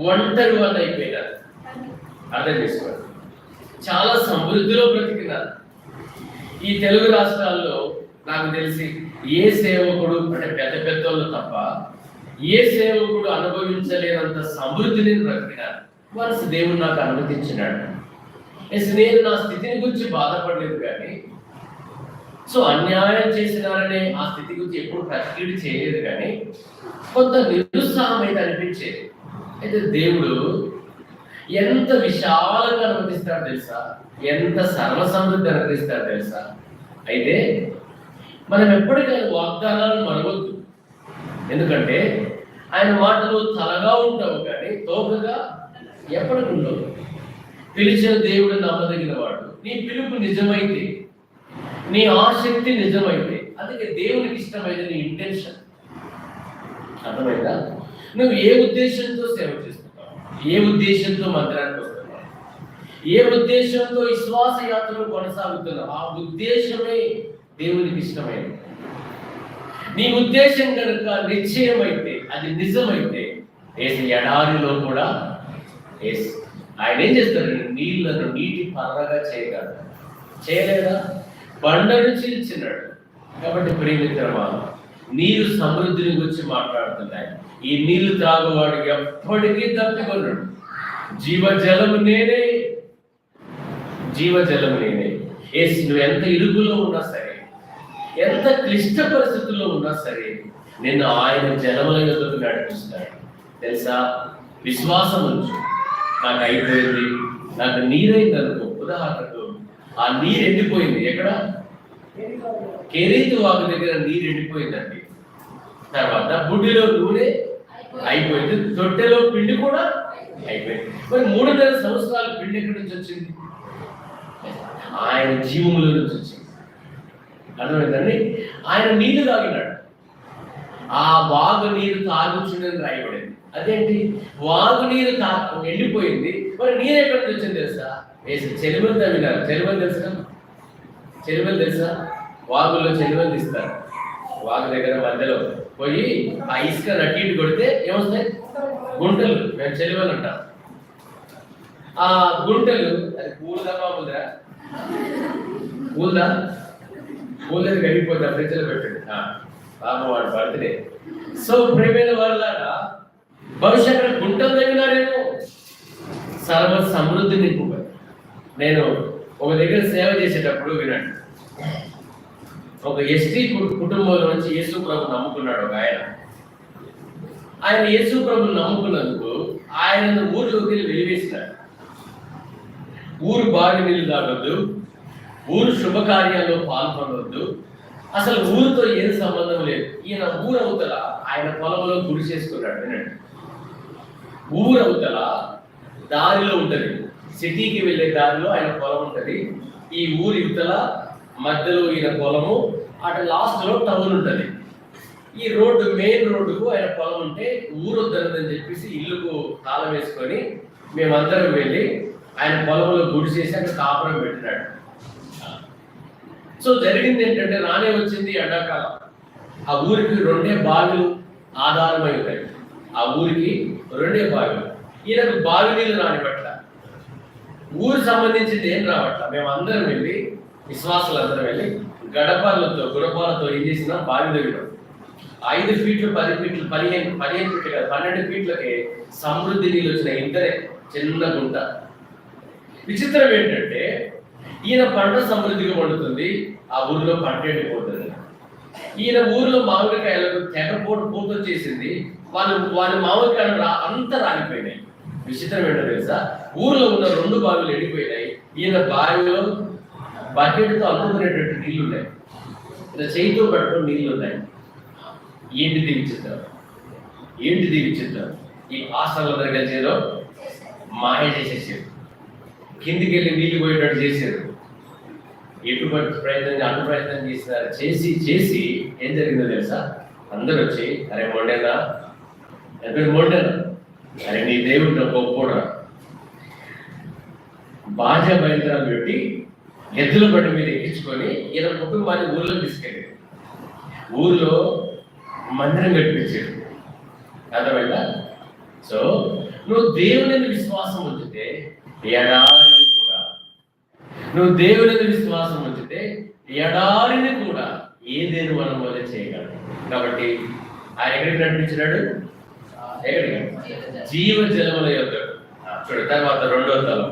ఒంటరి వల్ల అయిపోయినారు. అర్థం చేసుకోండి, చాలా సమృద్ధిలో బ్రతికినారు. ఈ తెలుగు రాష్ట్రాల్లో నాకు తెలిసి ఏ సేవకుడు అంటే పెద్ద పెద్దోళ్ళు తప్ప ఏ సేవకుడు అనుభవించలేనంత సమృద్ధిని బ్రతికినారు. వన్స్ దేవుడు నాకు అనుమతించినాడు. నేను నా స్థితిని గురించి బాధపడలేదు కానీ, సో అన్యాయం చేసినారనే ఆ స్థితి గురించి ఎప్పుడు ప్రతిక్రియ చేయలేదు కానీ కొంత నిరుత్సాహం అయితే అనిపించేది. అయితే దేవుడు ఎంత విశాలంగా అనుమతిస్తాడు తెలుసా, ఎంత సర్వసమృద్ధి అనుగ్రహిస్తాడు తెలుసా. అయితే మనం ఎప్పటికైనా వాగ్దానాలను మరవద్దు, ఎందుకంటే ఆయన మాటలు తలగా ఉంటావు కానీ తోకగా ఎప్పటికి ఉండవు. పిలిచిన దేవుడు నమ్మదగిన వాడు. నీ పిలుపు నిజమైతే, నీ ఆసక్తి నిజమైతే, అందుకే దేవునికి ఇష్టమైన నీ ఇంటెన్షన్ అర్థమైందా? నువ్వు ఏ ఉద్దేశంతో సేవ చేస్తున్నావు, ఏ ఉద్దేశంతో మందిరానికి వస్తున్నావు, ఏ ఉద్దేశంతో విశ్వాస యాత్రలు కొనసాగుతున్నావు, ఆ ఉద్దేశమే దేవునికి ఇష్టమైనది. నీ ఉద్దేశం కనుక నిశ్చయమైతే, అది నిజమైతే, ఎడారిలో కూడా ఆయన ఏం చేస్తాడు? నీళ్లను నీటి పర్రగా చేయగలడు. చేయలేదా? బండను చీల్చినాడు. కాబట్టి ప్రియమిత్రమా, నీరు సమృద్ధిని గురించి మాట్లాడుతున్నాయి. ఈ నీళ్లు త్రాగువాడు ఎప్పటికీ తప్పికొన్నాడు. జీవజలము నేనే, జీవజలము నేనే. నువ్వు ఎంత ఇరుకులో ఉన్నా సరే, ఎంత క్లిష్ట పరిస్థితుల్లో ఉన్నా సరే, నిన్ను ఆయన జలముల యొద్దకు నడిపిస్తాడు. తెలుసా, విశ్వాసం ఉంచు. నాకు అయిపోయింది, నాకు నీరైంది అనుకో. ఉదాహరణకు ఆ నీరు ఎండిపోయింది. ఎక్కడ? కెరీతు వాగు దగ్గర నీరు ఎండిపోయిందండి. తర్వాత బుడ్డిలో నూనె అయిపోయింది, తొట్టెలో పిండి కూడా అయిపోయింది. మరి 3.5 సంవత్సరాల పిండి ఎక్కడి నుంచి వచ్చింది? ఆయన జీవములో నుంచి వచ్చింది. అర్థమైందండి? ఆయన నీళ్లు తాగినాడు. ఆ వాగు నీరు తాగుచుండని రాయబడింది. అదేంటి? వాగు నీరు ఎండిపోయింది, మరి నీరు ఎక్కడి నుంచి వచ్చింది తెలుసా? చెరువులు తవ్వినారు. చెరువులు తెలుసా? చెరువులు తెలుసా? వాగుల్లో చెరువులు తీస్తారు. వాగు దగ్గర మధ్యలో పోయి ఆ ఇసుక నట్టి కొడితే ఏమొస్తాయి? గుంటలు. మేము చెరువులు అంటాం. ఆ గుంటలు, అది పూలదా మామూలుదా? పూలదా? పూలది గడిపోతే ఫ్రిడ్జ్లో పెట్టండి. పాప వాడు బర్త్డే. సో ప్రేమైన వాళ్ళగా భవిష్యత్తు గుంటలు తగ్గినారేమో. సర్వ సమృద్ధి నింపుకొని. నేను ఒక దగ్గర సేవ చేసేటప్పుడు వినండి, ఒక ఎస్టీ కుటుంబంలో నుంచి యేసు ప్రభు నమ్ముకున్నాడు ఒక ఆయన. ఆయన యేసు ప్రభుని నమ్ముకున్నందుకు ఆయన ఊరిలోకి వెలివేసినాడు. ఊరు బావి నీళ్ళు తాగొద్దు, ఊరు శుభకార్యాల్లో పాల్పొనవద్దు, అసలు ఊరితో ఏం సంబంధం లేదు. ఈయన ఊరవతల ఆయన పొలంలో గుడి చేసుకున్నాడు. వినండి, ఊరవతల దారిలో ఉంటది, సిటీకి వెళ్ళే దారిలో ఆయన పొలం ఉంటది. ఈ ఊరి యువతల మధ్యలో ఈయన పొలము, అటు లాస్ట్ లో టౌన్ ఉంటది. ఈ రోడ్డు మెయిన్ రోడ్డుకు ఆయన పొలం ఉంటే ఊరు వద్దనని చెప్పేసి ఇల్లుకు తాళం వేసుకొని మేమందరం వెళ్ళి ఆయన పొలంలో గుడి చేసి అక్కడ కాపురం పెట్టినాడు. సో జరిగింది ఏంటంటే రానే వచ్చింది ఎండాకాలం. ఆ ఊరికి 2 బావిలు ఆధారమై ఉన్నాయి. ఆ ఊరికి 2 బావిలు. ఈయనకు బావి నీళ్ళు రానిపట్ల, ఊరు సంబంధించింది ఏం రావట్ల. మేము అందరం వెళ్ళి, విశ్వాసులు అందరం వెళ్ళి గుణపాలతో ఏం చేసినా బావి దగ్గర 5 ఫీట్లు 10 ఫీట్లు 15 ఫీట్లు కాదు 12 ఫీట్లకి సమృద్ధి నీళ్ళు వచ్చిన ఇంతనే చిన్న గుంట. విచిత్రం ఏంటంటే ఈయన పంట సమృద్ధిగా పండుతుంది, ఆ ఊరిలో పంట ఎండిపోతుంది. ఈయన ఊరిలో మామిడికాయలకు తెగపోటు పూత వచ్చేసింది, వాళ్ళ మామిడికాయలు అంతా రాలిపోయినాయి. విచిత్రం ఏంటో తెలుసా, ఊర్లో ఉన్న 2 బావిలు ఎండిపోయినాయి. ఈయన బావిలో బకెట్తో అల్లుకునేటువంటి నీళ్లు ఉన్నాయి, ఇలా చేయితో పట్టుకుని నీళ్లు ఉన్నాయి. ఏంటిది విచిత్రం, ఏంటిది విచిత్రం? ఈ పాస్టర్లందరూ కలిసేదో మాయ చేసేసారు, కిందికి వెళ్ళి నీళ్లు పోయేటట్టు చేశారు. ఎటువంటి ప్రయత్నం చేసినారు. చేసి ఏం జరిగిందో తెలుసా, అందరూ వచ్చి అరే మొండేనా, అరే నీ దేవుడు గొప్పోడా, బాజా బయలుదేరాలు పెట్టి ఎద్దుల బండి మీద ఎక్కించుకొని ఈయన కుటుంబాన్ని ఊర్లో తీసుకెళ్ళి ఊర్లో మందిరం కట్టించాడు. అర్థమైందా? సో నువ్వు దేవుని విశ్వాసం ఉంచితే ఎడారిని కూడా, నువ్వు దేవుని విశ్వాసం ఉంచితే ఎడారిని కూడా ఏదేను మనం వల్ల చేయగలడు. కాబట్టి ఆయన ఎక్కడికి నడిపించినాడు? ఎక్కడికి? జీవ జలముల యొక్క. చూడు తర్వాత 2వ తలం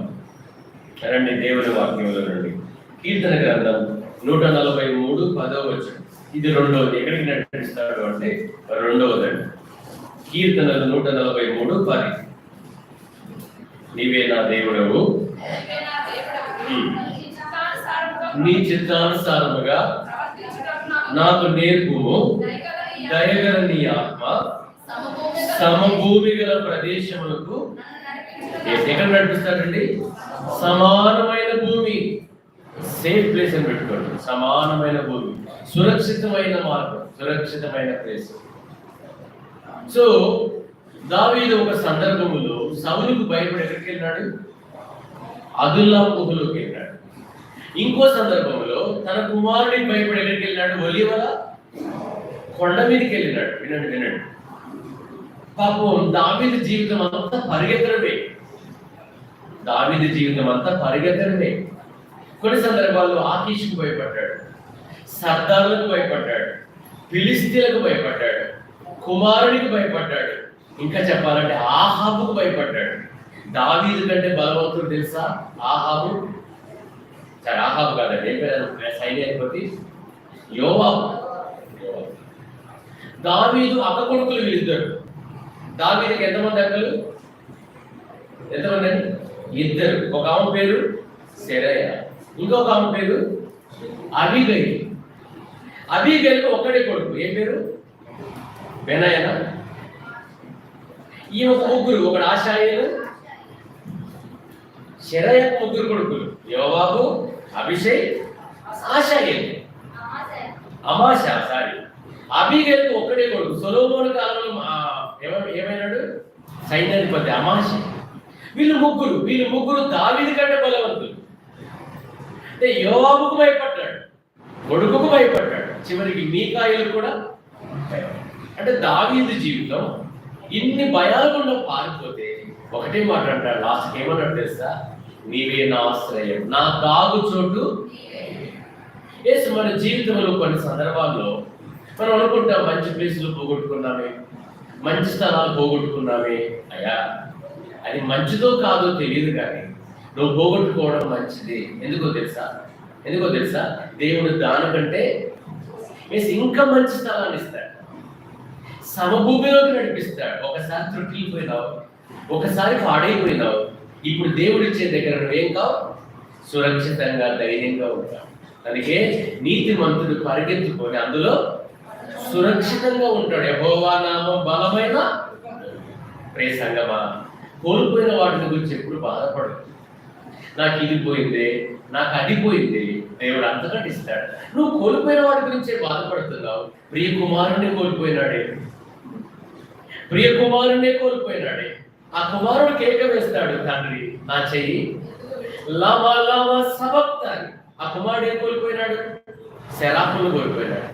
రండి, దేవుని వాక్యంలో రండి. కీర్తన గ్రంథం 143 10వ వచనం. ఇది 2వది. ఎక్కడికి నడిపిస్తాడు అంటే 2వదండి. కీర్తనలు 143 10. నీవే నా దేవుడవు, నీ చిత్తానుసారముగా నాకు నేర్పుము, దయగల నీ ఆత్మ సమభూమి గల ప్రదేశములకు. ఎక్కడ నడిపిస్తాడండి? సమానమైన భూమి, సేఫ్ ప్లేస్ అని పెట్టుకోండి. సమానమైన భూమి, సురక్షితమైన మార్గం, సురక్షితమైన ప్లేస్. సో దావీదు ఒక సందర్భంలో సౌలుకు భయపడి ఎక్కడికి వెళ్ళినాడు? అదుల్లాం గుహలోకి వెళ్ళాడు. ఇంకో సందర్భంలో తన కుమారుడికి భయపడి ఎక్కడికి వెళ్ళినాడు? ఒలీవల కొండ మీదకి వెళ్ళినాడు. వినండి. పాపం దావీదు జీవితం అంతా పరిగెత్తడమే. కొన్ని సందర్భాల్లో ఆకీషుకు భయపడ్డాడు, సర్దార్లకు భయపడ్డాడు, ఫిలిస్తీన్లకు భయపడ్డాడు, కుమారుడికి భయపడ్డాడు, ఇంకా చెప్పాలంటే ఆహాబుకు భయపడ్డాడు. దావీదు కంటే బలవంతుడు తెలుసా ఆహాబు? సరే ఆహాబు కాదండి, ఏం పేరు సైన్యాధిపతి? యోవాబు. దావీదు అక్క కొడుకులు వీళ్ళిద్దరు. దావీదుకి ఎంతమంది అక్కలు? ఎంతమంది అండి? 2. ఒక ఆమె పేరు సెరయ, ఇంకొక ఆమె పేరు అబీగైల్. అబీగైల్కి ఒక్కడే కొడుకు, ఏం పేరు? బెనాయనా. ఈ ఒక ముగ్గురు, ఒకడు ఆషాయేలు, సెరయకు 3 కొడుకులు, యోవాబు, అభిషై, ఆషాయేలు, అమాషా. అబీగైల్కి ఒక్కడే కొడుకు. సొలొమోను కాలంలో ఏమైనాడు? సైన్యాధిపతి అమాషా. వీళ్ళు ముగ్గురు దావీదు కంటే బలవంతులు. అంటే యోవాబుకు భయపడ్డాడు, కొడుకుకు భయపడ్డాడు, చివరికి మీకాయిలు కూడా. అంటే దావీదు జీవితం ఇన్ని భయాలు గుండా పారిపోతే ఒకటే మాట అంటాడు, లాస్ట్ ఏమన్నాడు తెలుసా? నీవే నా ఆశ్రయం, నా దాగు చోటు. యేసు మన జీవితంలో కొన్ని సందర్భాల్లో మనం అనుకుంటాం మంచి ప్లేసులు పోగొట్టుకున్నామే, మంచి స్థలాలు పోగొట్టుకున్నామే. అయ్యా అది మంచిదో కాదో తెలియదు, కానీ నువ్వు పోగొట్టుకోవడం మంచిది. ఎందుకో తెలుసా? దేవుడు దానికంటే ఇంకా మంచి స్థలాన్ని ఇస్తాడు, సమభూమిలోకి నడిపిస్తాడు. ఒకసారి త్రుటిల్లిపోయినావు, ఒకసారి పాడైపోయినావు, ఇప్పుడు దేవుడు ఇచ్చే దగ్గర నువ్వేం కావు? సురక్షితంగా ధైర్యంగా ఉంటావు. అందుకే నీతిమంతుడు పరిగెత్తుకొని అందులో సురక్షితంగా ఉంటాడు. యెహోవా నామం బలమైన. ప్రియ సంగమా, కోల్పోయిన వాటిని గురించి ఎప్పుడు బాధపడదు. నాకు ఇది పోయింది, నాకు అది పోయింది, దేవుడు అంతకంటే ఇస్తాడు. నువ్వు కోల్పోయిన వాడి గురించే బాధపడుతున్నావు. ప్రియ కుమారుణ్ణి కోల్పోయినాడే, ప్రియ కుమారుణ్ణే కోల్పోయినాడే. ఆ కుమారుడు కేక వేస్తాడు, తండ్రి నా చెయ్యి లవ లవ సబక్తాని. ఆ కుమారుడు ఏం కోల్పోయినాడు? శరాపులను కోల్పోయినాడు,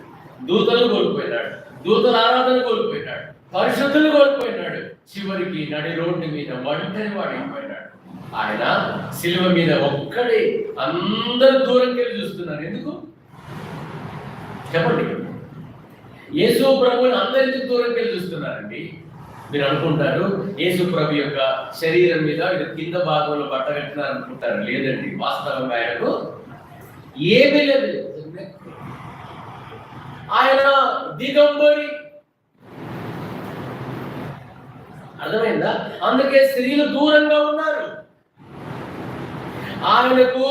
దూతలు కోల్పోయినాడు, దూతల ఆరాధన కోల్పోయినాడు, పరిశుద్ధులు కోల్పోయినాడు. చివరికి నడి రోడ్డు మీద ఒంటరి వాడిపోయినాడు. ఆయన శిలువ మీద ఒక్కడే. అందరూ దూరంకి వెళ్ళి చూస్తున్నారు. ఎందుకు చెప్పండి? యేసు ప్రభుని అందరూ ఎందుకు దూరంకి వెళ్ళి చూస్తున్నారండి? మీరు అనుకుంటారు యేసు ప్రభు యొక్క శరీరం మీద ఇది కింద భాగంలో బట్ట కట్టినారు అనుకుంటారు. లేదండి, వాస్తవంగా ఆయనకు ఏమీ లేదు. ఆయన దిగంబరి. అర్థమైందా? అందుకే స్త్రీలు దూరంగా ఉన్నారు. ఆయనకు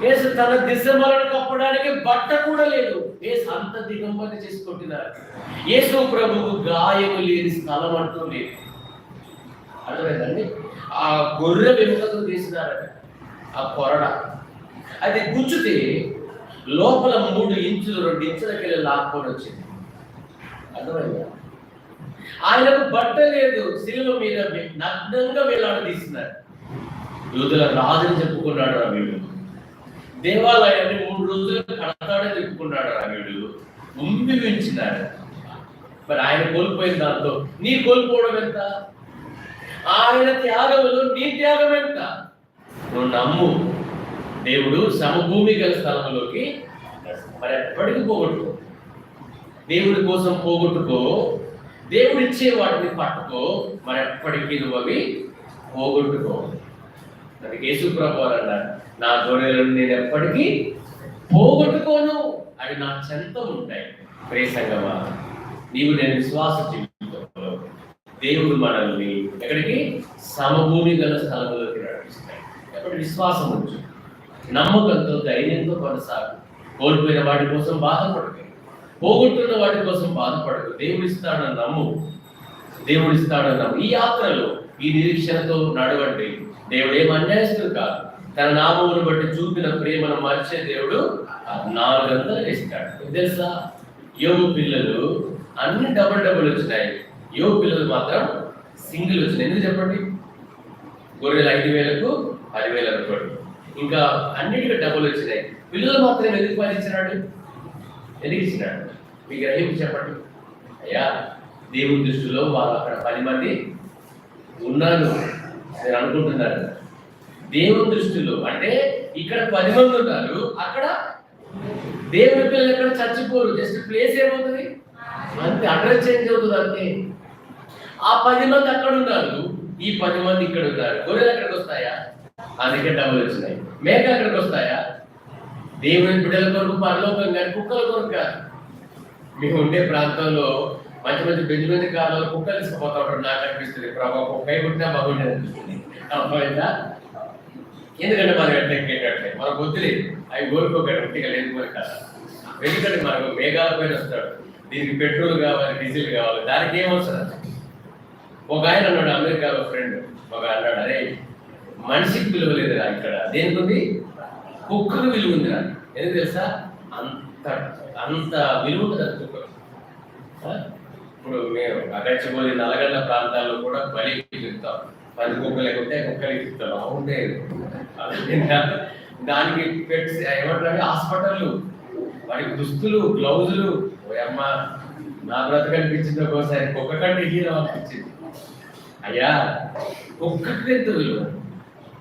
యేసు తన దిశమలను కప్పడానికి బట్ట కూడా లేదు. యేసు అంత దిగంబరి చేసుకుంటున్నారు. యేసు ప్రభువు గాయము లేని స్థలం అంటూ లేదు. అర్థమైందండి? ఆ గొర్రె వెనుకతో తీసినారట ఆ కొరడ. అది గుచ్చుతే లోపల 3 ఇంచులు 2 ఇంచులకి వెళ్ళి లాక్కొని వచ్చింది. అర్థమైందా? ఆయనకు బట్ట లేదు. శిలువ మీద నగ్నంగా వేలాడదీస్తున్నారు. యూదుల రాజుని చెప్పుకున్నాడు రాముడు. దేవాలయాన్ని 3 రోజులు కడతాడని చెప్పుకున్నాడు రాముడు. ఉంచినాడు. మరి ఆయన కోల్పోయిన దాంతో నీ కోల్పోవడం ఎంత? ఆయన త్యాగంలో నీ త్యాగం ఎంత? నువ్వు నమ్ము. దేవుడు సమభూమి గల స్థలంలోకి మరి ఎప్పటికీ పోగొట్టుకో. దేవుడి కోసం పోగొట్టుకో. దేవుడు ఇచ్చే వాటిని పట్టుకో. మరి ఎప్పటికీ నువ్వు అవి పోగొట్టుకో. నాకు యేసు ప్రభు అన్నారు, నా గొర్రెలను నేను ఎప్పటికీ పోగొట్టుకోను, అవి నా చెంత ఉంటాయి. ప్రియ సంగమా, నీవు నేను విశ్వాస జీవితంలో దేవుడు మనల్ని ఎక్కడికి? సమభూమి గల స్థలంలోకి నడిపిస్తాడు. ఎప్పటి విశ్వాసం ఉంచు, నమ్మకంతో ధైర్యంతో కొనసాగు. కోల్పోయిన వాటి కోసం బాధపడకు, పోగొట్టున్న వాటి కోసం బాధపడకు. దేవుడు ఇస్తాడని నమ్ము, దేవుడు ఇస్తాడని నమ్ము. ఈ యాత్రలో ఈ నిరీక్షణతో నడవండి. దేవుడు ఏం అన్యాయస్తుడు కాదు. తన నామమును బట్టి చూపిన ప్రేమను మర్చే దేవుడు 4 గంటలు ఇస్తాడు. తెలుసా? యోగు పిల్లలు అన్ని డబుల్ వచ్చినాయి. యోగు పిల్లలు మాత్రం సింగిల్ వచ్చినాయి. ఎందుకు చెప్పండి? గొర్రెలు 5,000కు 10,000 అనుకోండి. ఇంకా అన్నిటికీ డబ్బులు వచ్చినాయి. పిల్లలు మాత్రం ఎందుకు పాలించినాడు? ఎందుకు ఇచ్చినాడు? మీ గ్రహింపు చెప్పండి. అయ్యా, దేవుడి దృష్టిలో వాళ్ళు అక్కడ 10 మంది ఉన్నారు నేను అనుకుంటున్నారు. దేవుని దృష్టిలో అంటే ఇక్కడ 10 మంది ఉన్నారు, అక్కడ దేవుడి పిల్లలు ఎక్కడ చచ్చిపోరు. జస్ట్ ప్లేస్ ఏమవుతుంది అంతే, అడ్రస్ చేంజ్ అవుతుంది అంతే. ఆ 10 మంది అక్కడ ఉన్నారు, ఈ 10 మంది ఇక్కడ ఉన్నారు. గొర్రెలు ఎక్కడికి వస్తాయా? అందుకే డబ్బులు వచ్చినాయి. మేక ఎక్కడికి వస్తాయా? దేవుని బిడ్డల కొరకు పరలోకం కానీ కుక్కల కొరకు కాదు. మేము ఉండే ప్రాంతంలో మంచి మంచి బెంజమిన్ కాలంలో కుక్కలు తీసుకుపోతా ఉంటాడు. నాకు అనిపిస్తుంది, ప్రభావ కుక్క పుట్టినా బాగుండేది అనిపిస్తుంది. అర్థమైందా? ఎందుకంటే మనం ఎట్లెక్కేటట్లే మనకు వద్దులేదు, అవి కోరుకోకండి, ఉట్టిగా లేదు మరి కదా. ఎందుకంటే మనకు మేఘాల పైన వస్తాడు, దీనికి పెట్రోల్ కావాలి, డీజిల్ కావాలి, దానికి ఏమవసరం? ఒక ఆయన అన్నాడు, అమెరికాలో ఫ్రెండ్ ఒక అన్నాడు, అరే మనిషికి విలువ లేదురా ఇక్కడ, దేనికి ఉంది? కుక్కకు విలువ ఉందిరా. ఎందుకు తెలుసా? అంత అంత విలువ ఉంటుంది అది కుక్క. ఇప్పుడు మేము అగచ్చిపోయి నల్లగడ్డ ప్రాంతాల్లో కూడా బలి తిరుగుతాం. 10 కుక్కలు లేకుంటే కుక్కలు తిరుగుతాం. అవుంటే దానికి పెట్స్ ఏమంటారు, హాస్పిటల్, వాడికి దుస్తులు, గ్లౌజులు. అమ్మ నా బ్రతక అనిపించింది ఒక్కోసారి, కుక్క కంటే హీరో అనిపించింది. అయ్యా, కుక్కకి ఎంత విలువ?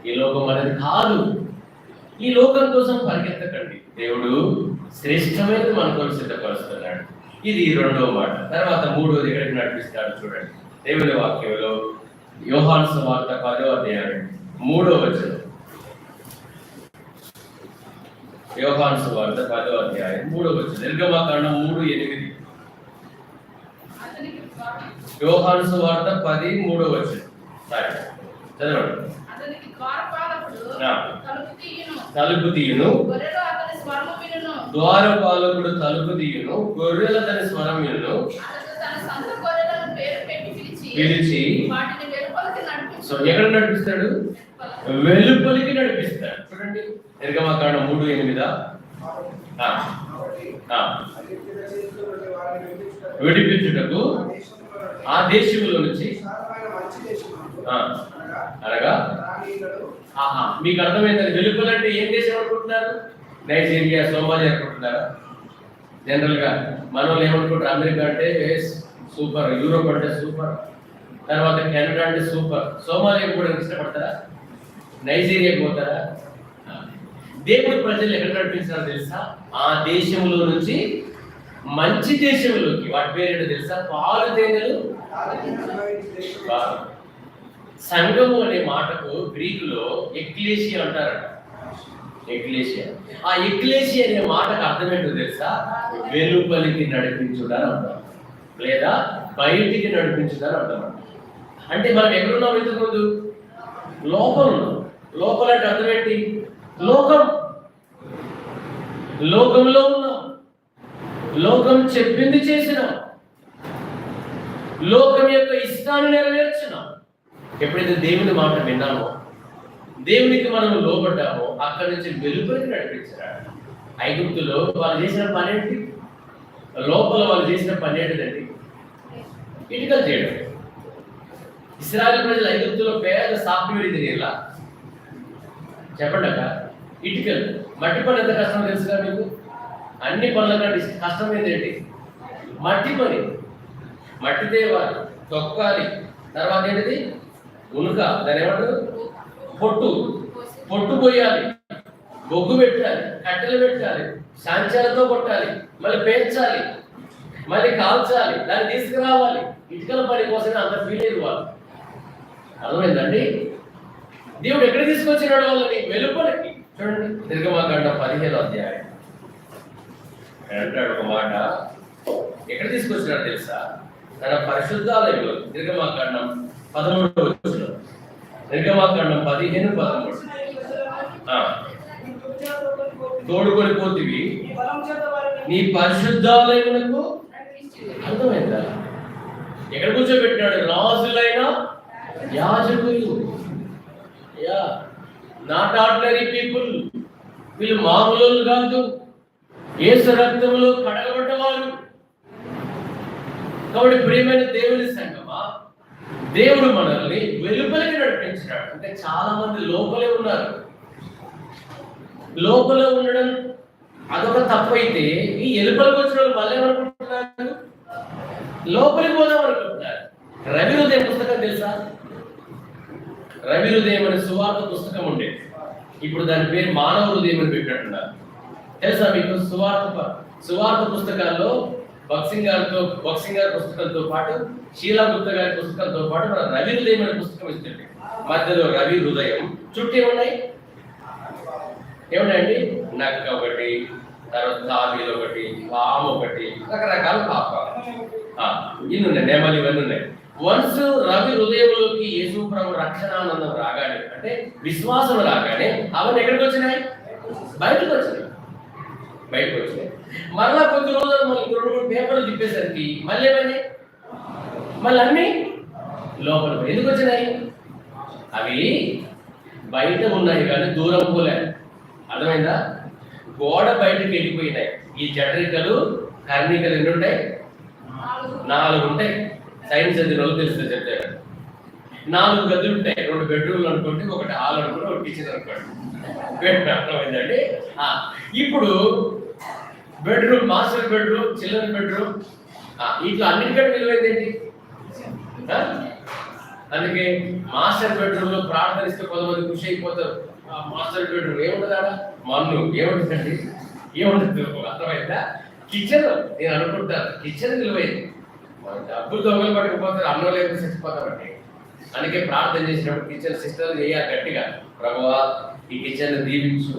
ఈ లోకం అనేది కాదు. ఈ లోకం కోసం పరిగెత్తకండి. దేవుడు శ్రేష్టమైనది మన కోసం సిద్ధపరుస్తున్నాడు. ఇది 2వ మాట. తర్వాత 3వది ఎక్కడికి నడిపిస్తాడు చూడండి. దేవుని వాక్యంలో యోహాను సువార్త 10వ అధ్యాయం 3వ వచనం. యోహాను సువార్త 10వ అధ్యాయం 3వ వచనం. నిర్గమకాండం 3:8. యోహాను సువార్త 10:3వ వచనం. సరే చదవండి. తలుపు తీయును, ద్వారపాలకుడు తలుపు తీయును, గొర్రెల తన స్వరం వినును, పిలిచి ఎక్కడ నడిపిస్తాడు? వెలుపలికి నడిపిస్తాడు. చూడండి, నిర్గమకాండం 3:8. ఆ, ఆ. విడిపించుటకు ఆ దేశంలో నుంచి ఆ, అనగా మీకు అర్థమైందని వెలుపలంటే ఏం దేశం అనుకుంటున్నారు? నైజీరియా, సోమాలియా అనుకుంటున్నారా? జనరల్ గా మనం ఏమనుకుంటారు? అమెరికా అంటే సూపర్, యూరోప్ అంటే సూపర్, తర్వాత కెనడా అంటే సూపర్. సోమాలియా కూడా ఇష్టపడతారా? నైజీరియాకి పోతారా? దేవుడు ప్రజలు ఎక్కడ నడిపించారో తెలుసా? ఆ దేశంలో నుంచి మంచి దేశంలోకి. వాటి పేరు తెలుసా? పాలు తేనెలు. సంఘము అనే మాటకు గ్రీకులో ఎక్లేషియా అంటారట. ఎక్లేషియా. ఆ ఎక్లేషియా అనే మాటకు అర్థం ఏంటో తెలుసా? వెలుపలికి నడిపించుడని అర్థం, లేదా బయటికి నడిపించుడని అర్థం. అంటే మనం ఎక్కడున్నాం? ఇంతకు ముందు లోపల ఉన్నాం. లోపల అంటే అర్థం ఏంటి? లోకం. లోకంలో ఉన్నాం. లోకం చెప్పింది చేసినాం. లోకం యొక్క ఇష్టాన్ని నెరవేర్చినాం. ఎప్పుడైతే దేవుని మాట విన్నామో, దేవునికి మనం లోబడ్డామో, అక్కడి నుంచి వెలుపలికి నడిపించాడు. ఐగుప్తులో వాళ్ళు చేసిన పని ఏంటి? లోపల వాళ్ళు చేసిన పని ఏంటిదండి? ఇటుకలు చేయడం. ఇశ్రాయేలు ప్రజలు ఐగుప్తులో పేద సాఫ్ట్వేర్ తినేలా చెప్పండి అక్క. ఇటుకలు, మట్టి పని ఎంత కష్టమో తెలుసుగా మీకు? అన్ని పనుల కంటే కష్టమైంది ఏంటి? మట్టి పని. మట్టి తేవాలి, తొక్కాలి, తర్వాత ఏంటిది? ఉనుక, దాని ఏమంటారు? పొట్టు పోయాలి, బొగ్గు పెట్టాలి, కట్టెలు పెట్టాలి, సాంచాలతో కొట్టాలి, మళ్ళీ పేర్చాలి, మళ్ళీ కాల్చాలి, దాన్ని తీసుకురావాలి. ఇటుకల పని కోసమే అంత ఫీల్ అయ్యి వాళ్ళు. అర్థమైందండి? దేవుడు ఎక్కడ తీసుకొచ్చినాడు వాళ్ళని? వెలుపలికి. చూడండి, నిర్గమకాండం 15వ అధ్యాయం అంటాడు ఒక మాట. ఎక్కడ తీసుకొచ్చినాడు తెలుసా? తన పరిశుద్ధాలయంలో. నిర్గమకాండం 13వ వచనం. నిర్గమకాండం 15:13. తోడుకొని పోతివి నీ పరిశుద్ధాలయమునకు. అర్థమైందా? ఎక్కడ కూర్చోబెట్టినాడు? రాజులైన యాజకులు. Not ordinary people. వీళ్ళు మామూలు కాదు, యేసు రక్తంలో కడగబడ్డవారు. కాబట్టి ప్రియమైన దేవుని సంగమా, దేవుడు మనల్ని వెలుపలికి నడిపించినాడు. అంటే చాలా మంది లోపలే ఉన్నారు. లోపల ఉండడం అదొక తప్పైతే, ఈ ఎలుపలికి వచ్చిన వాళ్ళు మళ్ళీ ఏమనుకుంటున్నారు? లోపలికి పోదాం అనుకుంటున్నారు. రవి హృదయం పుస్తకం తెలుసా? రవి హృదయం అనే సువార్త పుస్తకం ఉండేది. ఇప్పుడు దాని పేరు మానవ హృదయం అని పెట్టినట్టున్నారు. తెలుసా మీకు? సువార్త పుస్తకాల్లో బక్సింగ్ గారి పుస్తకంతో పాటు, షీలా గుప్తా గారి పుస్తకంతో పాటు మన రవి హృదయం అనే పుస్తకం ఇస్తుంది. మధ్యలో రవి హృదయం, చుట్టూ ఏమున్నాయి? ఏమున్నాయండి? నక్క ఒకటి, తర్వాత తాబీలు ఒకటి, పాము ఒకటి, రకరకాల పాపాలు, ఇన్ని ఉన్నాయి, నెమలి, ఇవన్నీ ఉన్నాయి. వన్స్ రవి హృదయంలోకి యేసు ప్రభు రక్షణానందం రాగానే, అంటే విశ్వాసం రాగానే అవన్నీ ఎక్కడికి వచ్చినాయి? బయటకు వచ్చినాయి. మళ్ళా కొద్ది రోజులు మళ్ళీ 2-3 పేపర్లు తిప్పేసరికి మళ్ళీ ఏమైనాయి? మళ్ళీ అన్ని లోపల. ఎందుకు వచ్చినాయి? అవి బయట ఉన్నాయి కానీ దూరం పోలే. అర్థమైందా? గోడ బయటకు వెళ్ళిపోయినాయి. ఈ జఠరికలు, కర్ణికలు ఎన్ని ఉంటాయి? 4 ఉంటాయి. సైన్స్ అది రోజు తెలుస్తుంది చెప్తారు. 4 గదులు ఉంటాయి. 2 బెడ్రూమ్లు అనుకోండి, ఒకటి హాల్ అనుకోండి, ఒకటి కిచెన్ అనుకోండి. అర్థమైందండి? ఇప్పుడు bedroom, master bedroom, children bedroom, ఇట్లా అన్నిటికంటే విలువైంది ఏంటి? అందుకే మాస్టర్ బెడ్రూమ్ లో ప్రార్థనిస్తే కొంతమంది ఖుషి అయిపోతారు. మాస్టర్ బెడ్రూమ్ ఏముంటుందా? మన్ను. ఏముంటుందండి? ఏముంటుంది? అర్థమైందా? కిచెన్ నేను అనుకుంటాను, కిచెన్ విలువైంది. డబ్బులు దొంగలు పట్టుకుపోతారు, అన్నం లేదు చచ్చిపోతామండి. అందుకే ప్రార్థన చేసినప్పుడు కిచెన్ సిస్టమ్ చేయాలి గట్టిగా. ప్రభువా, ఈ కిచెన్ దీవించు,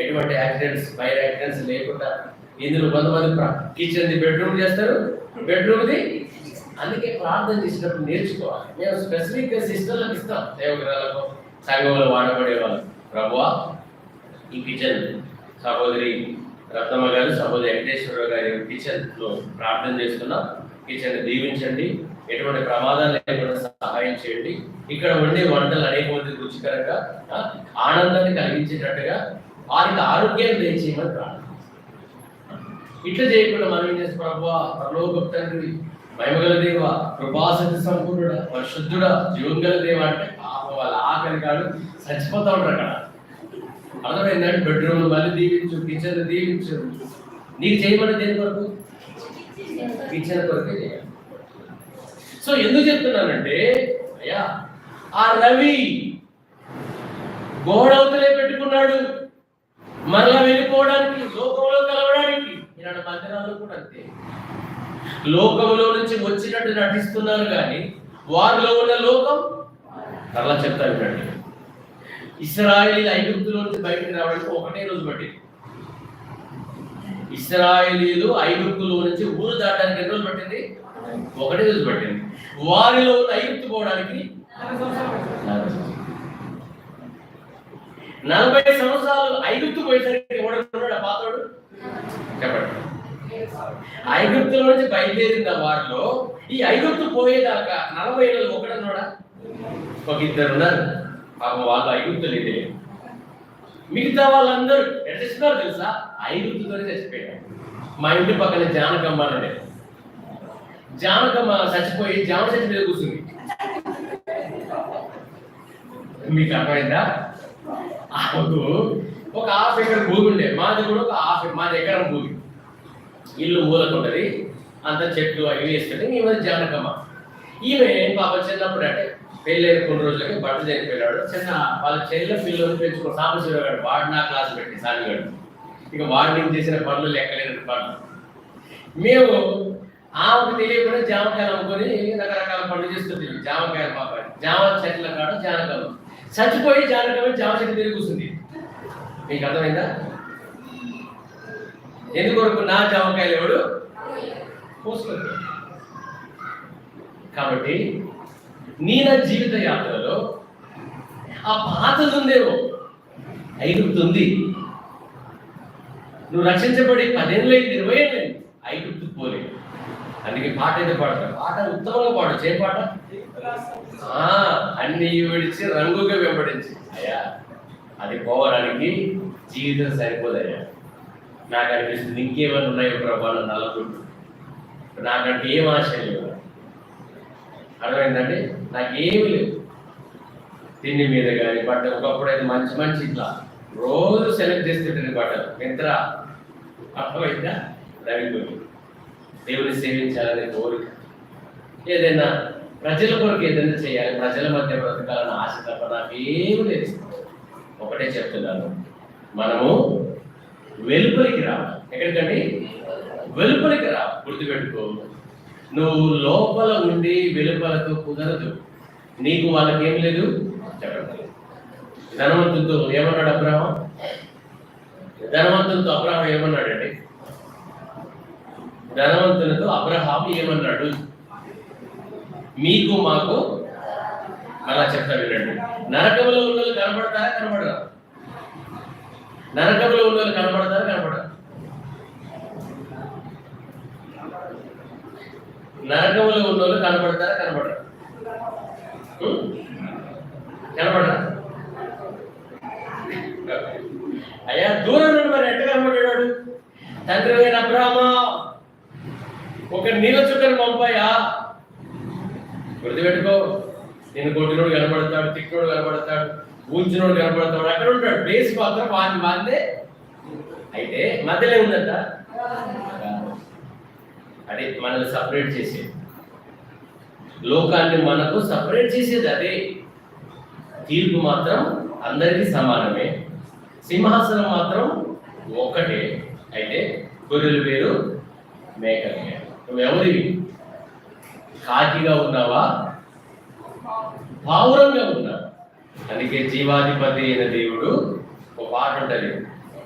ఎటువంటి యాక్సిడెంట్స్, ఫైర్ యాక్సిడెంట్స్ లేకుండా. ఇందులో కొంతమంది కిచెన్ ది బెడ్రూమ్ చేస్తారు, బెడ్రూమ్ ది. అందుకే ప్రార్థన చేసినప్పుడు నేర్చుకోవాలి. మేము స్పెసిఫిక్ సిస్టమ్లకు ఇస్తాం దేవగ్రహాలకు, సంఘంలో వాడబడే వాళ్ళు. ప్రభువా, ఈ కిచెన్ సహోదరి రత్నమ్మ గారు, సహోదరి వెంకటేశ్వరరావు గారి కిచెన్ లో ప్రార్థన చేస్తున్నాం. కిచెన్ దీవించండి, ఎటువంటి ప్రమాదాలు లేకుండా సహాయం చేయండి. ఇక్కడ ఉండే వంటలు అనేక మంది రుచికరంగా, ఆనందాన్ని కలిగించేటట్టుగా, వారికి ఆరోగ్యాన్ని దయచేయమని ప్రార్థిస్తాం. ఇట్లా చేయకుండా మనం ఏం చేస్తాం? ప్రభువా, పరలోకపు తండ్రి, మహిమగల దేవ, కృపాసక్తి సంపూర్ణుడా, పరిశుద్ధుడా, జీవం గల దేవ అంటే పాపం వాళ్ళ ఆకలి కాదు చచ్చిపోతా ఉంటారు అక్కడ. అర్థమైందంటే బెడ్రూమ్ మళ్ళీ దీవించు, కిచెన్ దీవించు. నీకు చేయమని దేని కొరకు? కిచెన్ కొరకే చేయాలి. సో ఎందుకు చెప్తున్నానంటే, అయ్యా ఆ రవి గోడవతలే పెట్టుకున్నాడు మరలా వెళ్ళిపోవడానికి, లోకంలో కలవడానికి. ఈనాడు మందిరాల్లో కూడా అంతే, లోకంలో నుంచి వచ్చినట్టు నటిస్తున్నారు కానీ వారిలో ఉన్న లోకం అలా చెప్తా వినండి. ఇశ్రాయేలీయులు ఐగుప్తులో నుంచి బయటకు రావడానికి ఒకటే రోజు పట్టింది. ఇశ్రాయేలీయులు ఐగుప్తులో నుంచి ఊరు దాటడానికి ఎన్ని రోజులు పట్టింది? ఒకటే రోజు పట్టింది. వారిలో ఉన్న ఐగుప్తు పోవడానికి 40 సంవత్సరాలు ఐగుప్తు పోయేసరికి ఎవడున్నాడు? పాతోడు చెప్పండి. ఐగుప్తులో నుంచి బయలుదేరిన వారిలో ఈ ఐగుప్తు పోయేదాకా 40 ఏళ్ళు ఒకడున్నాడా? ఒక ఇద్దరు ఉన్నారు. పాపం వాళ్ళు ఐగుప్తులు ఇదే. మిగతా వాళ్ళందరూ ఎట్లా చచ్చిపోయారు తెలుసా? ఐగుప్తుతోనే చచ్చిపోయారు. మా ఇంటి పక్కన జానకమ్మ అని, జానకమ్మ చచ్చిపోయి జామ చెట్టు మీద కూర్చుంది. మీకు అర్థమైందా? ఆమెకు ఒక ½ ఎకరం భూమి ఉండే, మాది కూడా ఒక మాది ఎకరం భూమి. ఇల్లు మూలకు ఉంటది, అంత చెట్లు అవి వేసుకుంటే ఈమె జానకమ్మ. ఈమె పాప చిన్నప్పుడు అంటే పెళ్ళైన కొన్ని రోజులకి భర్త చనిపోయాడు. చిన్న వాళ్ళ చెల్లె పిల్లలు పెంచుకో సాంబశివగాడు, వాడు నా క్లాస్ పెట్టి సానిగాడు. ఇక వాడిని చేసిన పనులు లెక్కలేని పనులు. మేము ఆమెకు తెలియకుండా జామకాయలు అమ్ముకొని రకరకాల పనులు చేస్తుంది. జామకాయలు పాప జామ చెట్ల కాడ జానకమ్మ చచ్చిపోయి జానకమ్మ జామ చెట్టు తిరిగి కూర్చుంది. మీకు అర్థమైందా? ఎందుకొరకు? నా జామకాయలు ఎవడు పోసుకుంది. కాబట్టి నా జీవిత యాత్రలో ఆ పాతది ఉందేమో, ఐగుప్తుంది. నువ్వు రక్షించబడి 10 ఏళ్ళు 20 ఏళ్ళు ఐగుప్తు పోలేదు. అందుకే పాట అయితే పాడతాడు. పాట ఉత్తమంగా పాడచ్చు. ఏం పాట? అన్ని విడిచి రంగుగా వెంబడించి. అయ్యా అది పోవడానికి జీవితం సరిపోదయ్యా. నాకు అనిపిస్తుంది ఇంకేమైనా ఉన్నాయో ప్రభావం నన్ను నలుగురు, నాకంటే ఏం ఆశ లేవు. అర్థమైందండి? నాకేమి లేవు. తిండి మీద కానీ బట్ట ఒకప్పుడు అయితే మంచి మంచి ఇట్లా రోజు సెలెక్ట్ చేస్తుంటుంది బట్టలు మిత్ర. అర్థమైందా? రవిపోయి దేవుని సేవించాలనే కోరిక, ఏదైనా ప్రజల కొరకు ఏదైనా చేయాలి, ప్రజల మధ్య బ్రతకాలన్న ఆశ తప్ప నాకేమి లేదు. ఒకటే చెప్తున్నాను, మనము వెలుపలికి రావాలి. ఎక్కడికండి? వెలుపలికి రా. గుర్తుపెట్టుకో, నువ్వు లోపల ఉండి వెలుపలతో కుదరదు. నీకు వాళ్ళకేం లేదు చెప్పండి. ధనవంతులతో ఏమన్నాడు అబ్రహాం? ధనవంతులతో అబ్రహాం ఏమన్నాడండి? ధనవంతులతో అబ్రహాం ఏమన్నాడు? మీకు మాకు అలా చెప్తా వినండి. నరకంలో ఉన్న వాళ్ళు కనబడతారా? కనబడరా? నరకంలో ఉన్న వాళ్ళు కనబడతారా? కనబడరా? నరకంలో ఉన్న వాళ్ళు కనబడతారా? కనబడరా? కనబడరా? అయ్యా దూరం నుండి మరి ఎట్లా కనబడ్డాడు? తండ్రి అయిన అబ్రహామా, ఒక నీళ్ళ చుక్కను పంపాయా. గుర్తుపెట్టుకో, నేను కొట్టినోడు కనబడతాడు, తిక్కినోడు కనబడతాడు, ఊంచినోడు కనబడతాడు. అక్కడ ఉంటాడు. ప్లేస్ మాత్రం వాందే. అయితే మధ్యలో ఉందంట. అదే మనల్ని సపరేట్ చేసేది, లోకాన్ని మనకు సపరేట్ చేసేది అదే. తీర్పు మాత్రం అందరికీ సమానమే, సింహాసనం మాత్రం ఒకటే. అయితే గొర్రెలు వేరు, మేకలు వేరు. నువ్వెవరివి? కాకిగా ఉన్నావా, పావురంగా ఉన్నావా? అందుకే జీవాధిపతి అయిన దేవుడు ఒక పాట ఉంటుంది,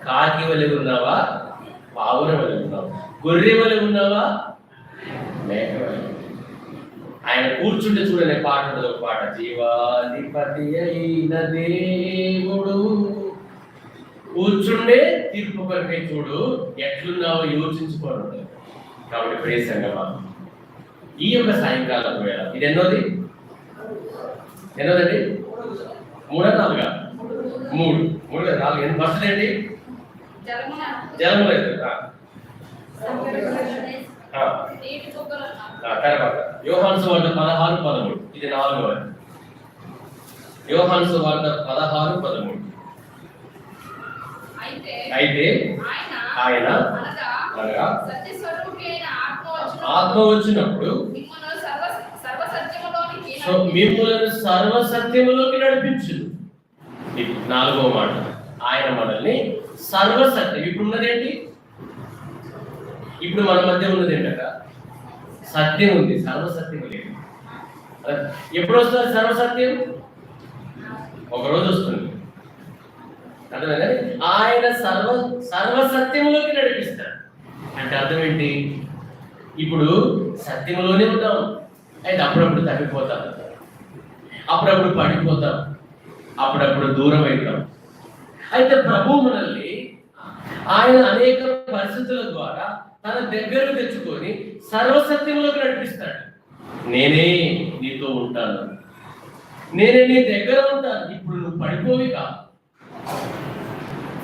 కాకి వలె ఉన్నావా, పావురం వలె ఉన్నావా, గొర్రె వలె ఉన్నావా, మేక వలె. ఆయన కూర్చుంటే చూడనే పాట ఉంటుంది, ఒక పాట, జీవాధిపతి అయిన దేవుడు కూర్చుండే తీర్పు కొరకై చూడు, ఎట్లున్నావో యోచించుకోవాలి. కాబట్టి ప్రియ సంగమా, ఈ యొక్క సాయంకాలం వేళ ఇది ఎన్నోది? ఎన్నోదండి? 3 4 3 3 4 ఫస్ట్ ఏంటి? జలములు. తర్వాత యోహాను సువార్త 16:13. ఇది 4వ. యోహాను సువార్త 16:13. అయితే ఆయన అనగా ఆత్మ వచ్చినప్పుడు మిమ్మల్ని సర్వసత్యములోకి నడిపించును. 4వ మాట, ఆయన మనల్ని సర్వసత్యం. ఇప్పుడు ఉన్నదేంటి? ఇప్పుడు మన మధ్య ఉన్నది ఏంటంట? సత్యం ఉంది, సర్వసత్యం లేదు. ఎప్పుడు వస్తుంది సర్వసత్యం? ఒకరోజు వస్తుంది. అర్థమైందా? ఆయన సర్వసత్యంలోకి నడిపిస్తాడు. అంటే అర్థం ఏంటి? ఇప్పుడు సత్యంలోనే ఉంటాం, అయితే అప్పుడప్పుడు తప్పిపోతాం, అప్పుడప్పుడు పడిపోతాం, అప్పుడప్పుడు దూరం అవుతాం. అయితే ప్రభు మనల్ని ఆయన అనేక పరిస్థితుల ద్వారా తన దగ్గరకు తెచ్చుకొని సర్వసత్యంలోకి నడిపిస్తాడు. నేనే నీతో ఉంటాను, నేనే నీ దగ్గర ఉంటాను, ఇప్పుడు నువ్వు పడిపోవి కాదు.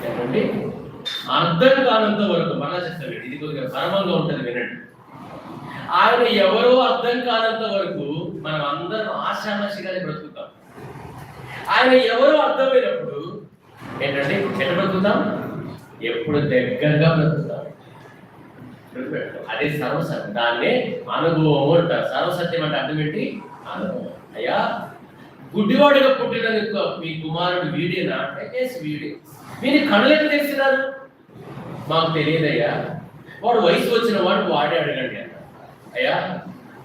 చెప్పండి, అర్థం కానంత వరకు మళ్ళా చెప్తాను, ఇది కొద్దిగా పరమంగా ఉంటుంది, వినండి. ఆయన ఎవరో అర్థం కానంత వరకు మనం అందరం ఆశామాషిగానే బ్రతుకుతాం. ఆయన ఎవరో అర్థమైనప్పుడు ఏంటంటే ఎట్లా బ్రతుకుతాం? ఎప్పుడు దగ్గరగా బ్రతుకుతాం. అదే సర్వసత్యం. దాన్నే అనుభవం అంటారు. సర్వసత్యం అంటే అర్థం ఏంటి? అనుభవం. అయ్యా, గుడ్డివాడిగా పుట్టినందుకు మీ కుమారుడు వీడేనా అంటే వీడే. మీరు కళ్ళెట్టు తెలిసినారు? మాకు తెలియదయ్యా, వాడు వయసు వచ్చిన వాడు వాడే అడగండి అన్న. అయ్యా,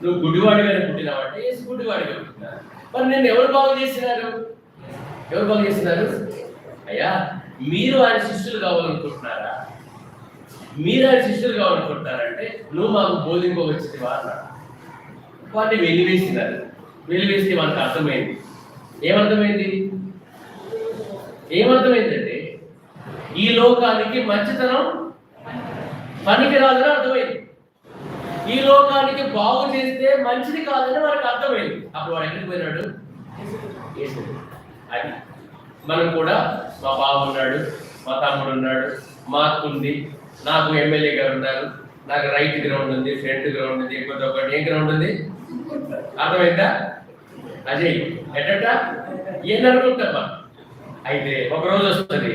నువ్వు గుడ్డివాడిగానే పుట్టినావంటే గుడ్డివాడిగా పుట్టినా. మరి నేను ఎవరు బాగు చేసినారు? ఎవరు బాగు చేసినారు? అయ్యా, మీరు ఆయన శిష్యులు కావాలనుకుంటున్నారా? మీరు ఆయన శిష్యులు కావాలనుకుంటున్నారంటే నువ్వు మాకు బోధింపవచ్చివా అన్నాడు. వాడిని వెలివేసినారు. వెలివేసి వాళ్ళకి అర్థమైంది. ఏమర్థమైంది? ఏమర్థమైందంటే ఈ లోకానికి మంచితనం పనికి రాదని అర్థమైంది. ఈ లోకానికి బాగు చేస్తే మంచిది కాదని వాడికి అర్థమైంది. అప్పుడు వాడు ఎక్కడికి పోయినాడు? అది మనం కూడా, మా బావ ఉన్నాడు, మా తమ్ముడు ఉన్నాడు, మా అక్క ఉంది, నాకు ఎమ్మెల్యే గారు ఉన్నారు, నాకు రైట్ గ్రౌండ్ ఉంది, ఫ్రంట్ గ్రౌండ్ ఉంది, ఒకటి ఏం గ్రౌండ్ ఉంది? అర్థమైందా? అజయ్ ఎట్ట ఏం అనుకుంటామా? అయితే ఒకరోజు వస్తుంది,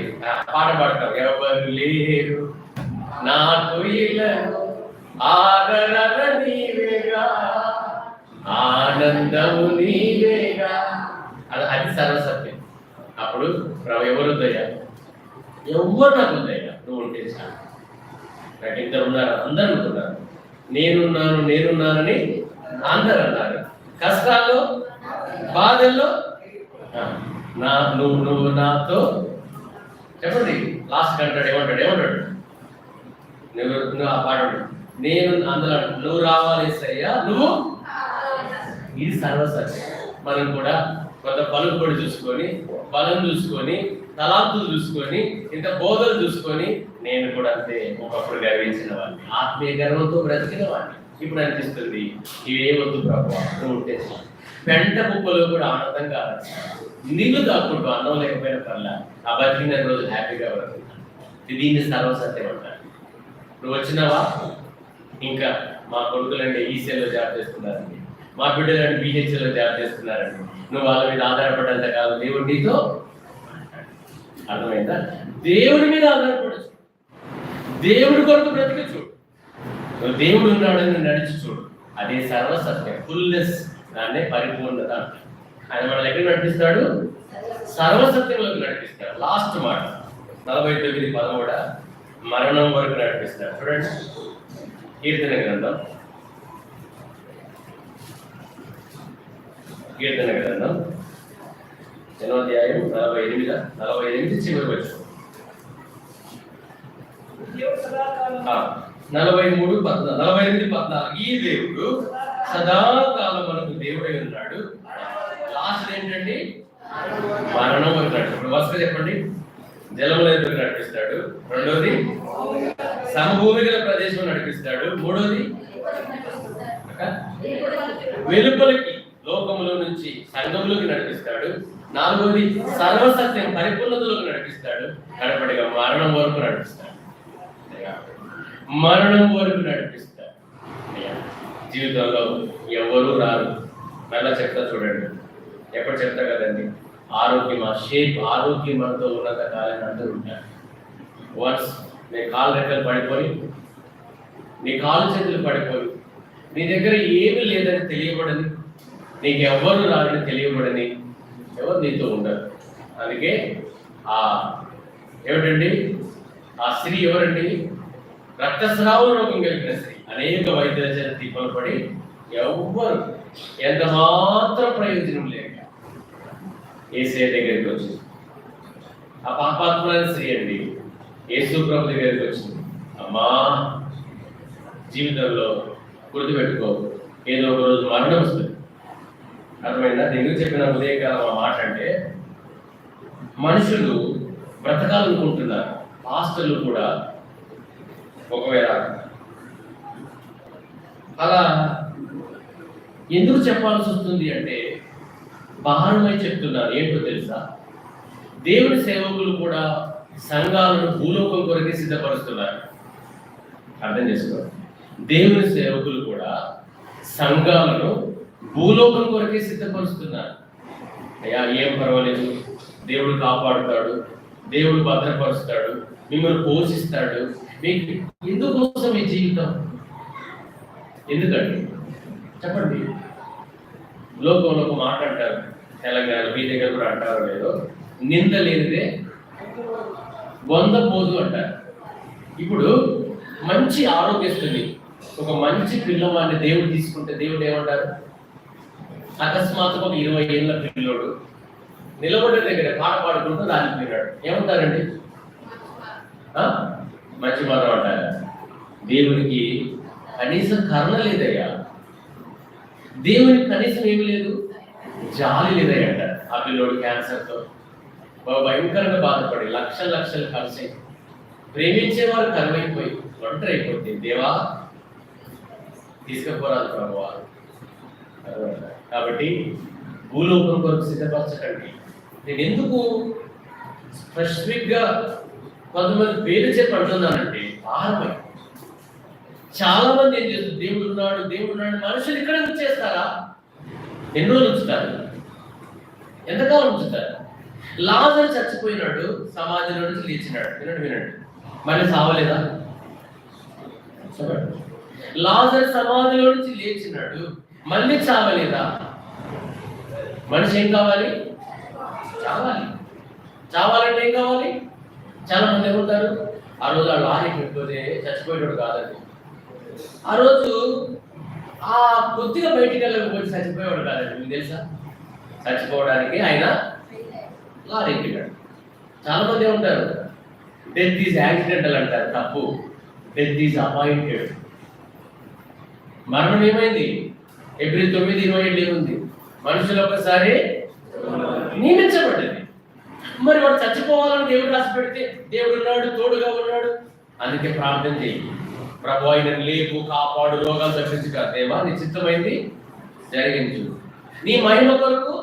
పాట పాడతాం, ఎవరు లేరు నాకు ఇల్లను ఆదరణ నీవేగా, ఆనందము నీవేగా. అది సర్వసత్యం. అప్పుడు ఎవరు వద్దయ్యా? ఎవరు నాకు వద్దయ్యా, నువ్వు ఉంటే చాలు. ఇద్దరు ఉన్నారు, అందరు అనుకున్నారు, నేనున్నానని అందరు అన్నారు. కష్టాల్లో బాధల్లో నువ్వు నాతో. చెప్పండి, లాస్ట్ అంటాడు, ఏమంటాడు? నువ్వు ఆ పాట నేను అందులో నువ్వు రావాలి సయ్యా, నువ్వు. ఇది సర్వసత్యం. మనం కూడా కొంత పలుకుబడి చూసుకొని, బలం చూసుకొని, తలాంతులు చూసుకొని, ఇంత బోధలు చూసుకొని, నేను కూడా అంతే ఒకప్పుడు గర్వించిన వాడిని, ఆత్మీయ గర్వంతో బ్రతికిన వాడిని. ఇప్పుడు అనిపిస్తుంది ఇవే వద్దు ప్రభు, నువ్వు ఉంటే పెంట కుప్పలో కూడా ఆనందం కాదు. నీళ్ళు దాక్కుంటూ అన్నం లేకపోయిన పర్లా ఆ బతికిన రోజు హ్యాపీగా బ్రతుకుతాను. దీన్ని సర్వసత్యం అంటారు. నువ్వు వచ్చినావా? ఇంకా మా కొడుకులంటే ఈసీలో జాబ్ చేస్తున్నారండి, మా బిడ్డలంటే బీహెచ్లో జాబ్ చేస్తున్నారండి, నువ్వు వాళ్ళ మీద ఆధారపడంత కాదు, దేవుడు నీతో. అర్థమైందా? దేవుడి మీద ఆధారపడచ్చు, దేవుడి కొరకు బ్రతికి చూడు, నువ్వు దేవుడు ఉన్నాడని నడిచి చూడు. అదే సర్వసత్యం, ఫుల్నెస్. దాన్నే పరిపూర్ణత అంటారు. ఆయన మన ఎక్కడ నడిపిస్తాడు? సర్వసత్యంలోకి నడిపిస్తాడు. లాస్ట్ మాట 49:13 మరణం వరకు నడిపిస్తాడు. చూడండి, కీర్తన గ్రంథం 8వ అధ్యాయం 48 చివరి వచ్చు 48:14. ఈ దేవుడు సదాకాలం మనకు దేవుడై ఉన్నాడు. లాస్ట్ ఏంటండి? మరణం వరకు నడిపిస్తాడు. వరుసగా చెప్పండి. జలముల ఎదురు నడిపిస్తాడు, రెండోది సమభూమి గల ప్రదేశం నడిపిస్తాడు, మూడోది వెలుపలికి లోకములో నుంచి సంఘములోకి నడిపిస్తాడు, నాలుగోది సర్వసత్యం పరిపూర్ణతలోకి నడిపిస్తాడు, కడపడిగా మరణం వరకు నడిపిస్తాడు. మరణం వరకు నడిపిస్తారు. అయ్యా, జీవితంలో ఎవరు రారు. మళ్ళా చెప్తా చూడండి, ఎప్పుడు చెప్తా కదండి, ఆరోగ్యం మనతో ఉన్నంత కాలం అందరూ ఉంటారు. వన్స్ నీ కాలు రెక్కలు పడిపోయి, నీ కాలు చేతులు పడిపోయి, నీ దగ్గర ఏమీ లేదని తెలియబడని, నీకు ఎవరు రాదని తెలియబడని ఎవరు నీతో ఉండరు. అందుకే ఏమిటండి ఆ స్త్రీ ఎవరండి? రక్తస్రావ రోగం కలిగిన స్త్రీ. అనేక వైద్యుల చేత తిప్పలు పడి ఎవ్వరు ఎంత మాత్రం ప్రయోజనం లేక యేసయ్య దగ్గరికి వచ్చింది. ఆ పాపాత్మైన స్త్రీ అండి యేసు ప్రభు దగ్గరికి వచ్చింది. అమ్మా, జీవితంలో గుర్తుపెట్టుకో, ఏదో ఒక రోజు మరణం వస్తుంది. అర్థమైందా? ఎందుకు చెప్పిన ఉదయకాలం ఆ మాట అంటే, మనుషులు బ్రతకాలనుకుంటున్నారు, పాస్టర్లు కూడా ఒకవేళ అలా ఎందుకు చెప్పాల్సి వస్తుంది అంటే, భారమై చెప్తున్నారు. ఏంటో తెలుసా? దేవుని సేవకులు కూడా సంఘాలను భూలోకం కొరకే సిద్ధపరుస్తున్నారు. అర్థం చేసుకోండి, దేవుని సేవకులు కూడా సంఘాలను భూలోకం కొరకే సిద్ధపరుస్తున్నారు. అయ్యా, ఏం పర్వాలేదు, దేవుడు కాపాడుతాడు, దేవుడు భద్రపరుస్తాడు, మిమ్మల్ని పోషిస్తాడు. మీకు ఎందుకోసం ఈ జీవితం? ఎందుకండి చెప్పండి. లోకంలో ఒక మాట అంటారు, తెలంగాణ మీ దగ్గర కూడా అంటారు లేదో, నింద లేనిదే బొంద పోదు అంటారు. ఇప్పుడు మంచి ఆరోగ్యస్తుని, ఒక మంచి పిల్లవాడిని దేవుడు తీసుకుంటే దేవుడు ఏమంటారు? అకస్మాత్తుగా ఒక 20 ఏళ్ళ పిల్లోడు నిలబడే దగ్గర పాట పాడుకుంటూ రాలిపోయినాడు, ఏమంటారండి? మంచి మాట అంటారా? దేవునికి కనీసం కరుణ లేదయ్యా, దేవునికి కనీసం ఏమి లేదు, జాలి లేదయ్యా అంటారు. ఆ పిల్లోడు క్యాన్సర్తో భయంకరంగా బాధపడి లక్షలు కలిసి ప్రేమించేవారు కరువైపోయి ఒంటరి అయిపోతే, దేవా తీసుకుపోరాదు ప్రభువా. కాబట్టి భూలోకం కొరకు సిద్ధపరచకండి. నేను ఎందుకు స్పెసిఫిక్గా కొంతమంది పేరు చెప్పి అంటున్నానంటే, భారమై చాలా మంది ఏం చేస్తారు, దేవుడు ఉన్నాడు మనుషులు ఇక్కడ ఉంచేస్తారా? ఎన్ని రోజులు ఉంచుతారు? ఎంతకాలం ఉంచుతారు? లాజరు చచ్చిపోయినాడు, సమాధిలో నుంచి లేచినాడు. వినండి, మళ్ళీ సావలేదా? చెప్పండి. లాజరు సమాధిలో నుంచి లేచినాడు, మళ్ళీ చావలేదా? మనిషి ఏం కావాలి? చావాలంటే ఏం కావాలి? చాలా మంది ఏమంటారు, ఆ రోజు ఆ లారీ పెట్టుకోతే చచ్చిపోయేటోడు కాదండి. ఆ రోజు ఆ కొద్దిగా బయటికి వెళ్ళకపోతే చచ్చిపోయేవాడు కాదండి. మీకు తెలుసా? చచ్చిపోవడానికి ఆయన లారీ ఎక్కినాడు. చాలా మంది ఏమంటారు, డెత్ ఈజ్ యాక్సిడెంటల్ అంటారు. తప్పు. Death is appointed. మరణం ఏమైంది? ఏప్రిల్ 9:27 ఏముంది? మనుషులు ఒకసారి నియమించబడ్డది. మరి వాడు చచ్చిపోవాలని దేవుడు రాసి పెడితే, దేవుడు ఉన్నాడు, తోడుగా ఉన్నాడు. అందుకే ప్రార్థన చేయి, ప్రభు ఆయన లేపు, కాపాడు, రోగాలు తప్పించుగా. దేవా, నీ చిత్తమైంది జరిగించు. నీ మహిమ కొరకు.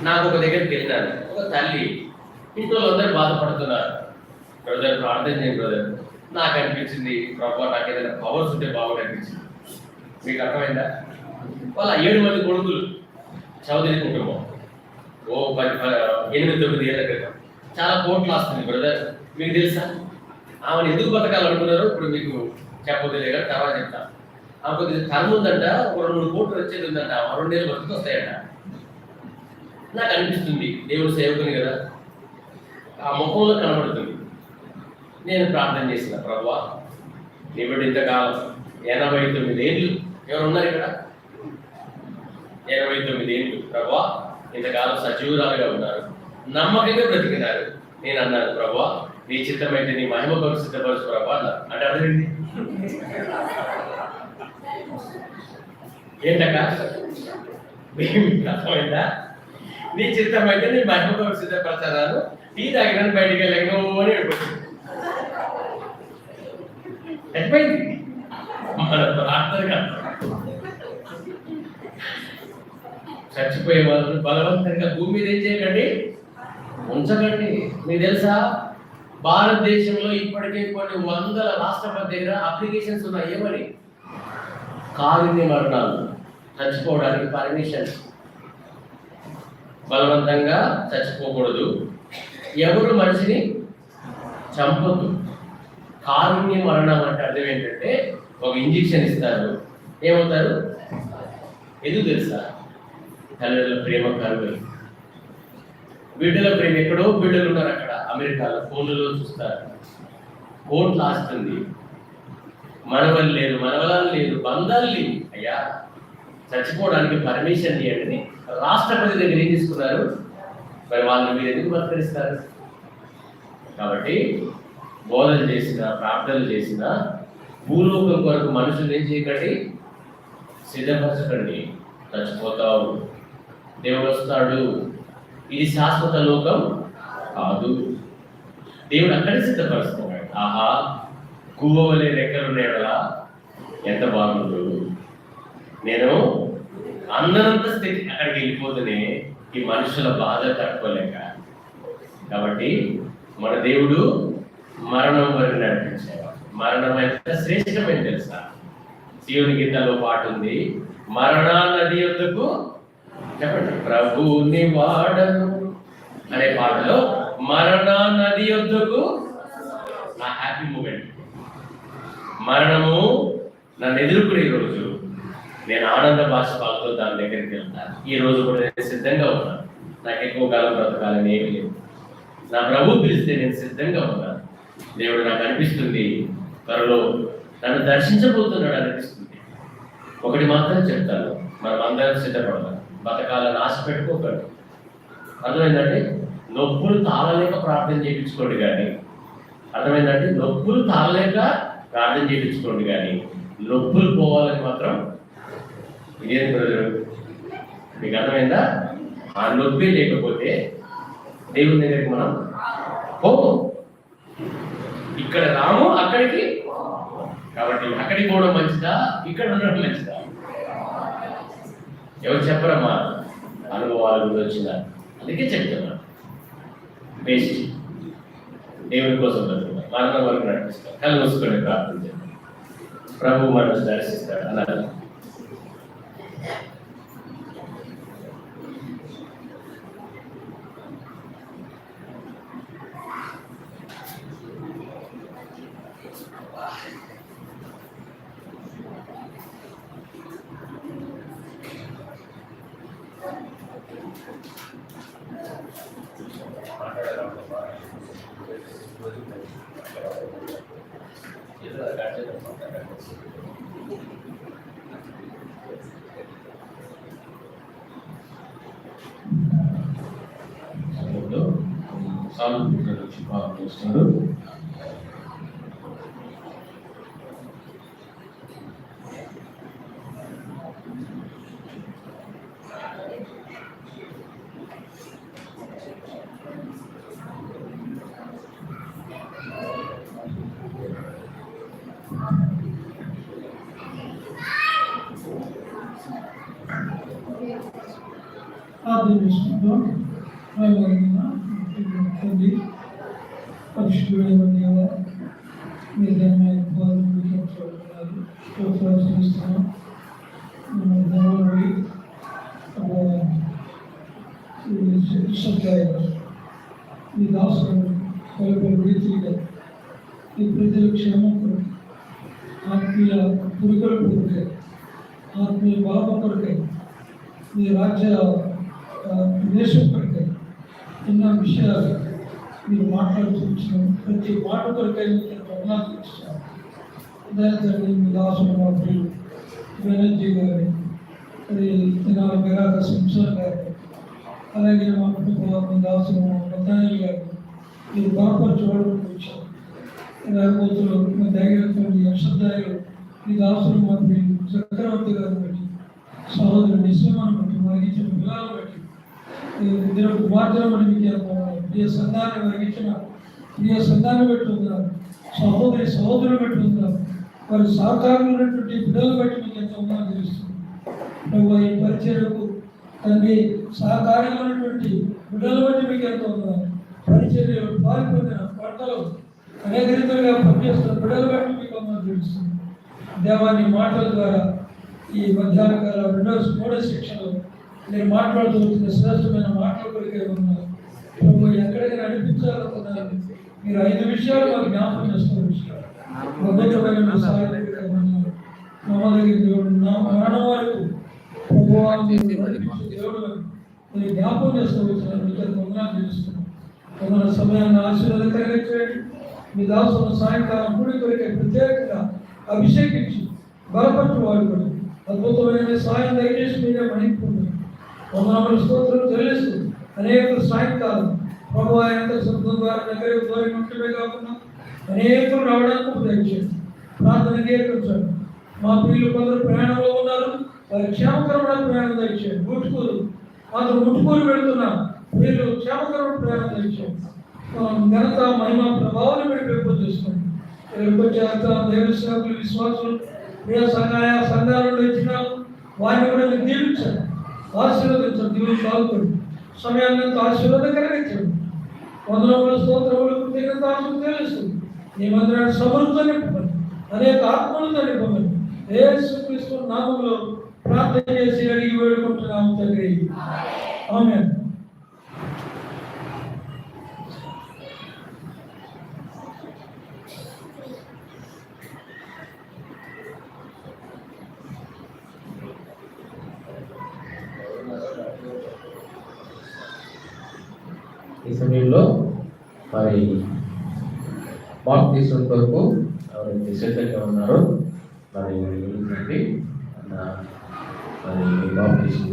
నాకు ఒక దగ్గరికి వెళ్ళినాను, ఒక తల్లి, ఇంట్లో అందరూ బాధపడుతున్నారు. బ్రదర్ ప్రార్థన చేయండి బ్రదర్. నాకు అనిపించింది, ప్రభు నాకు ఏదైనా పవర్స్ ఉంటే బాగుంది అనిపించింది. మీకు అర్థమైందా? వాళ్ళ 7 మంది కొడుకులు, చౌదరి కుటుంబం. 8-9 ఏళ్ళ క్రితం చాలా కోట్లు వస్తుంది బ్రదర్. మీకు తెలుసా ఆమెను ఎందుకు బతకాలనుకున్నారో? ఇప్పుడు మీకు చెప్పొద్దులే కానీ తర్వాత చెప్తా. ఆమె కొద్దిగా కర్మ ఉందంట, ఒక 2-3 కోట్లు వచ్చేది ఉందంట. 2 ఏళ్ళు బతుకు వస్తాయంట. నాకు అనిపిస్తుంది, దేవుడు సేవకుని కదా, ఆ ముఖంలో కనబడుతుంది. నేను ప్రార్థన చేసిన, ప్రభువా నీ బిడ్డ ఇంతకాలం 89 ఏళ్ళు, ఎవరు ఉన్నారు ఇక్కడ? 89 ఏళ్ళు ప్రభువా, ఇంతకాలం సజీవురాలుగా ఉన్నారు, నమ్మకంగా బ్రతికినారు. నేను అన్నాను, ప్రభువా నీ చిత్తమైతే నీ మహిమ కొరకు సిద్ధపరచు ప్రభువా అన్నారు. అంటే అర్థమైంది ఏంటక్క? అర్థమైందా? నీ చిత్తమైతే నీ మహిమ కొరకు సిద్ధపరచాలను. టీ తాగినాను, బయటికి వెళ్ళాను అని ఎట్టిపోయింది మన ప్రార్థనగా. చచ్చిపోయే వాళ్ళు బలవంతంగా భూమి మీద ఏం చేయకండి, ఉంచకండి. మీకు తెలుసా భారతదేశంలో ఇప్పటికే కొన్ని వందల రాష్ట్రపతి దగ్గర అప్లికేషన్స్ ఉన్నాయి. ఏమని? కారుణ్య మరణాలు, చచ్చిపోవడానికి పర్మిషన్, బలవంతంగా చచ్చిపోకూడదు, ఎవరు మనిషిని చంపొద్దు. కారుణ్య మరణం అంటే అర్థం ఏంటంటే ఒక ఇంజెక్షన్ ఇస్తారు, ఏమవుతారు? ఎందుకు తెలుసా? తల్లిదండ్రుల ప్రేమ కరువై, బిడ్డల ప్రేమ. ఎక్కడో బిడ్డలు ఉన్నారు అక్కడ అమెరికాలో, ఫోన్లలో చూస్తారు, కోర్టు ఆస్తుంది, మనవలు లేరు, మనవలాలు లేరు, బంధాలు లేవు. అయ్యా చచ్చిపోవడానికి పర్మిషన్ ఇవ్వండి రాష్ట్రపతి దగ్గర ఏం తీసుకున్నారు? మరి వాళ్ళని మీరు ఎందుకు బతికరిస్తారు? కాబట్టి బోధన చేసిన, ప్రార్థనలు చేసిన, భూలోకం కొరకు మనుషులు ఏం చేయకండి, సిద్ధపరచకండి. చచ్చిపోతావు, దేవుడు వస్తాడు, ఇది శాశ్వత లోకం కాదు. దేవుడు అక్కడే సిద్ధపరుస్తున్నాడు. ఆహా, గువ్వలే రెక్కలున్నాయడలా ఎంత బాగుండు. నేను అందరంత స్థితి అక్కడికి వెళ్ళిపోతేనే ఈ మనుషుల బాధ తట్టుకోలేక. కాబట్టి మన దేవుడు మరణం వరకు నడిపించేవాడు. మరణం ఎంత శ్రేష్టమైన తెలుసా? శివుని గీతలో పాట ఉంది, మరణా నది యొద్దకు, చెప్పండి, ప్రభుని వాడను అనే పాటలో మరణా నది యొద్దకు, నా హ్యాపీ మూమెంట్. మరణము నన్ను ఎదుర్కొనే రోజు నేను ఆనంద బాష్పాలతో దాని దగ్గరికి వెళ్తాను. ఈ రోజు కూడా నేను సిద్ధంగా ఉన్నాను. నాకు ఎక్కువ కాలం బ్రతకాలని ఏమి లేదు. నా ప్రభు పిలిస్తే నేను సిద్ధంగా ఉన్నాను. దేవుడు నాకు అనిపిస్తుంది త్వరలో నన్ను దర్శించబోతున్నాడు అనిపిస్తుంది. ఒకటి మాత్రం చెప్తాను, మనం అందరం సిద్ధపడతాం. బతకాలని ఆశ పెట్టుకోకండి. అర్థమైందంటే నొప్పులు తాళలేక ప్రార్థన చేయించుకోండి కానీ, అర్థమైందంటే నొప్పులు తాళలేక ప్రార్థన చేయించుకోండి కానీ, నొప్పులు పోవాలని మాత్రం ఇదేం బ్రదరు, మీకు అర్థమైందా? ఆ నొప్పి లేకపోతే దేవుని దగ్గరికి మనం పోము. ఇక్కడ రాము, అక్కడికి. కాబట్టి అక్కడికి పోవడం మంచిదా, ఇక్కడ ఉండడం మంచిదా? ఎవరు చెప్పరమ్మా, అనుభవాలు కూడా వచ్చిందా? అందుకే చెప్తున్నా, బేసి దేవుని కోసం బతుకున్నాం, మరణం వరకు నడిపిస్తాం. కళ్ళు మూసుకొని ప్రార్థన చేద్దాం, ప్రభు మనసు దర్శిస్తాడు అన్నారు. చేస్తున్నారు.
పరిశుద్ధుడైన దేవా, మీ ధన్యమైన పాదములు స్తోత్రాలు ఈ దాసులు పలుపలు రీతిగా ఈ ప్రజల క్షేమం కొరకు, ఆత్మీయ పురుగల కొరకై, ఆత్మీయ బాధ కొరకై, మీ రాజ్య దేశం కొరకై ఎన్నో విషయాలు మీరు మాట్లాడుతున్నాం. ప్రతి మాట కొరకై వర్ణాలు ఇచ్చారు. దయచేసి మీ దాసులు మా ప్రియులు బెనర్జీ గారి, అది తినాల బిరాద సంసార్ గారి, అలాగే మా కుటుంబ మీ దాసులు రతనాయులు గారు మీరు బాపరచబడుకుంటూ వచ్చారు. రాబోతులు మా దైవత్వం అక్షదాయులు మీ దాసులు మా ప్రియులు చక్రవర్తి గారిని బట్టి, సహోదరుడు నిశ్చయమాన్ని బట్టి, వారికి ఇచ్చిన పిల్లలను బట్టి, ఇద్దరు కుమార్తెలను బట్టి ప్రియ సంతాన్ని వరిగించిన ప్రియ సంతాన్ని పెట్టుకున్నారు, సహోదరులు పెట్టుకున్నారు, వారి సహకారంలో ఉన్నటువంటి బిడ్డలు బట్టి మీకు ఎంత ఉన్నా తెలుస్తుంది. ప్రభు ఈ పరిచర్యకు తండ్రి సహకారంగా ఉన్నటువంటి బిడ్డలు బట్టి మీకు ఎంత ఉన్నారు. పరిచర్యలు పాల్పొందిన ప్రాంతాల్లో అనేక రీతిగా పనిచేస్తున్న బిడ్డలు బట్టి మీకు అమ్మని తెలుస్తుంది. దేవాన్ని మాటల ద్వారా ఈ మధ్యాహ్న కాల మూడో శిక్షణలో నేను మాట్లాడుతూ వచ్చిన శ్రేష్టమైన మాటల కొరికే ఉన్నారు. ప్రభు ఎక్కడికి నడిపించాలనుకున్నారు మీరు 5 విషయాలు మాకు జ్ఞాపకం చేస్తున్న విషయాలు అద్భుతమైన సహాయకుడిగా ఉన్నారు. మమ్మల్ని దేవుడు నా మరణం వరకు ప్రభువాన్ని నడిపించే దేవుడు మీరు జ్ఞాపకం చేస్తూ వచ్చినారు. మీకు వందనాలు తెలుస్తున్నాం. మన సమయాన్ని ఆశీర్వాదకరంగా చేయండి. మీ దాసులను సాయంకాలం గుడి కొరికే ప్రత్యేకంగా అభిషేకించి బలపరచు వాడుకోండి. అద్భుతమైన సాయం దయచేసి మీరే మహింపున్నారు. వందనములు స్తోత్రం చెల్లిస్తూ అనేక సాయంకాలం ప్రభు ఆయన శబ్దం ద్వారా దగ్గర దూరం ఉంటమే కాకుండా అనేకలు రావడానికి దయచేయండి. ప్రార్థన ఏర్పరచండి. మా పిల్లలు కొందరు ప్రయాణంలో ఉన్నారు, వారి క్షేమకరమైన ప్రయాణం దయచేయండి. ముట్టుకూరు వెళుతున్నా వీళ్ళు క్షేమకరమైన ప్రయాణం దయచేయండి. ఘనత మహిమ ప్రభావాన్ని మీరు పెంపొందించుకోండి. దేవుని సేవకులు విశ్వాసులు ప్రియ సంఘాల నుండి వచ్చినాము, వారిని కూడా మీరు దీవించండి, ఆశీర్వదించండి, దీవులు కాదుకోండి. సమయాన్ని ఆశీర్వాదకరంగా చేయండి. వందనములు స్తోత్రములు కృతజ్ఞతలు తెలుస్తుంది. ఈ మందిరాన్ని సమృద్ధితో నింపండి, అనేక ఆత్మలతో నింపండి. యేసుక్రీస్తు నామములో ప్రార్థన చేసి అడిగి వేడుకుంటున్నాము తండ్రి. ఆమేన్.
ఈ సమయంలో మరి బాప్టిజం కొరకు ఎవరైతే సిద్ధంగా ఉన్నారో మరి బాప్టిజం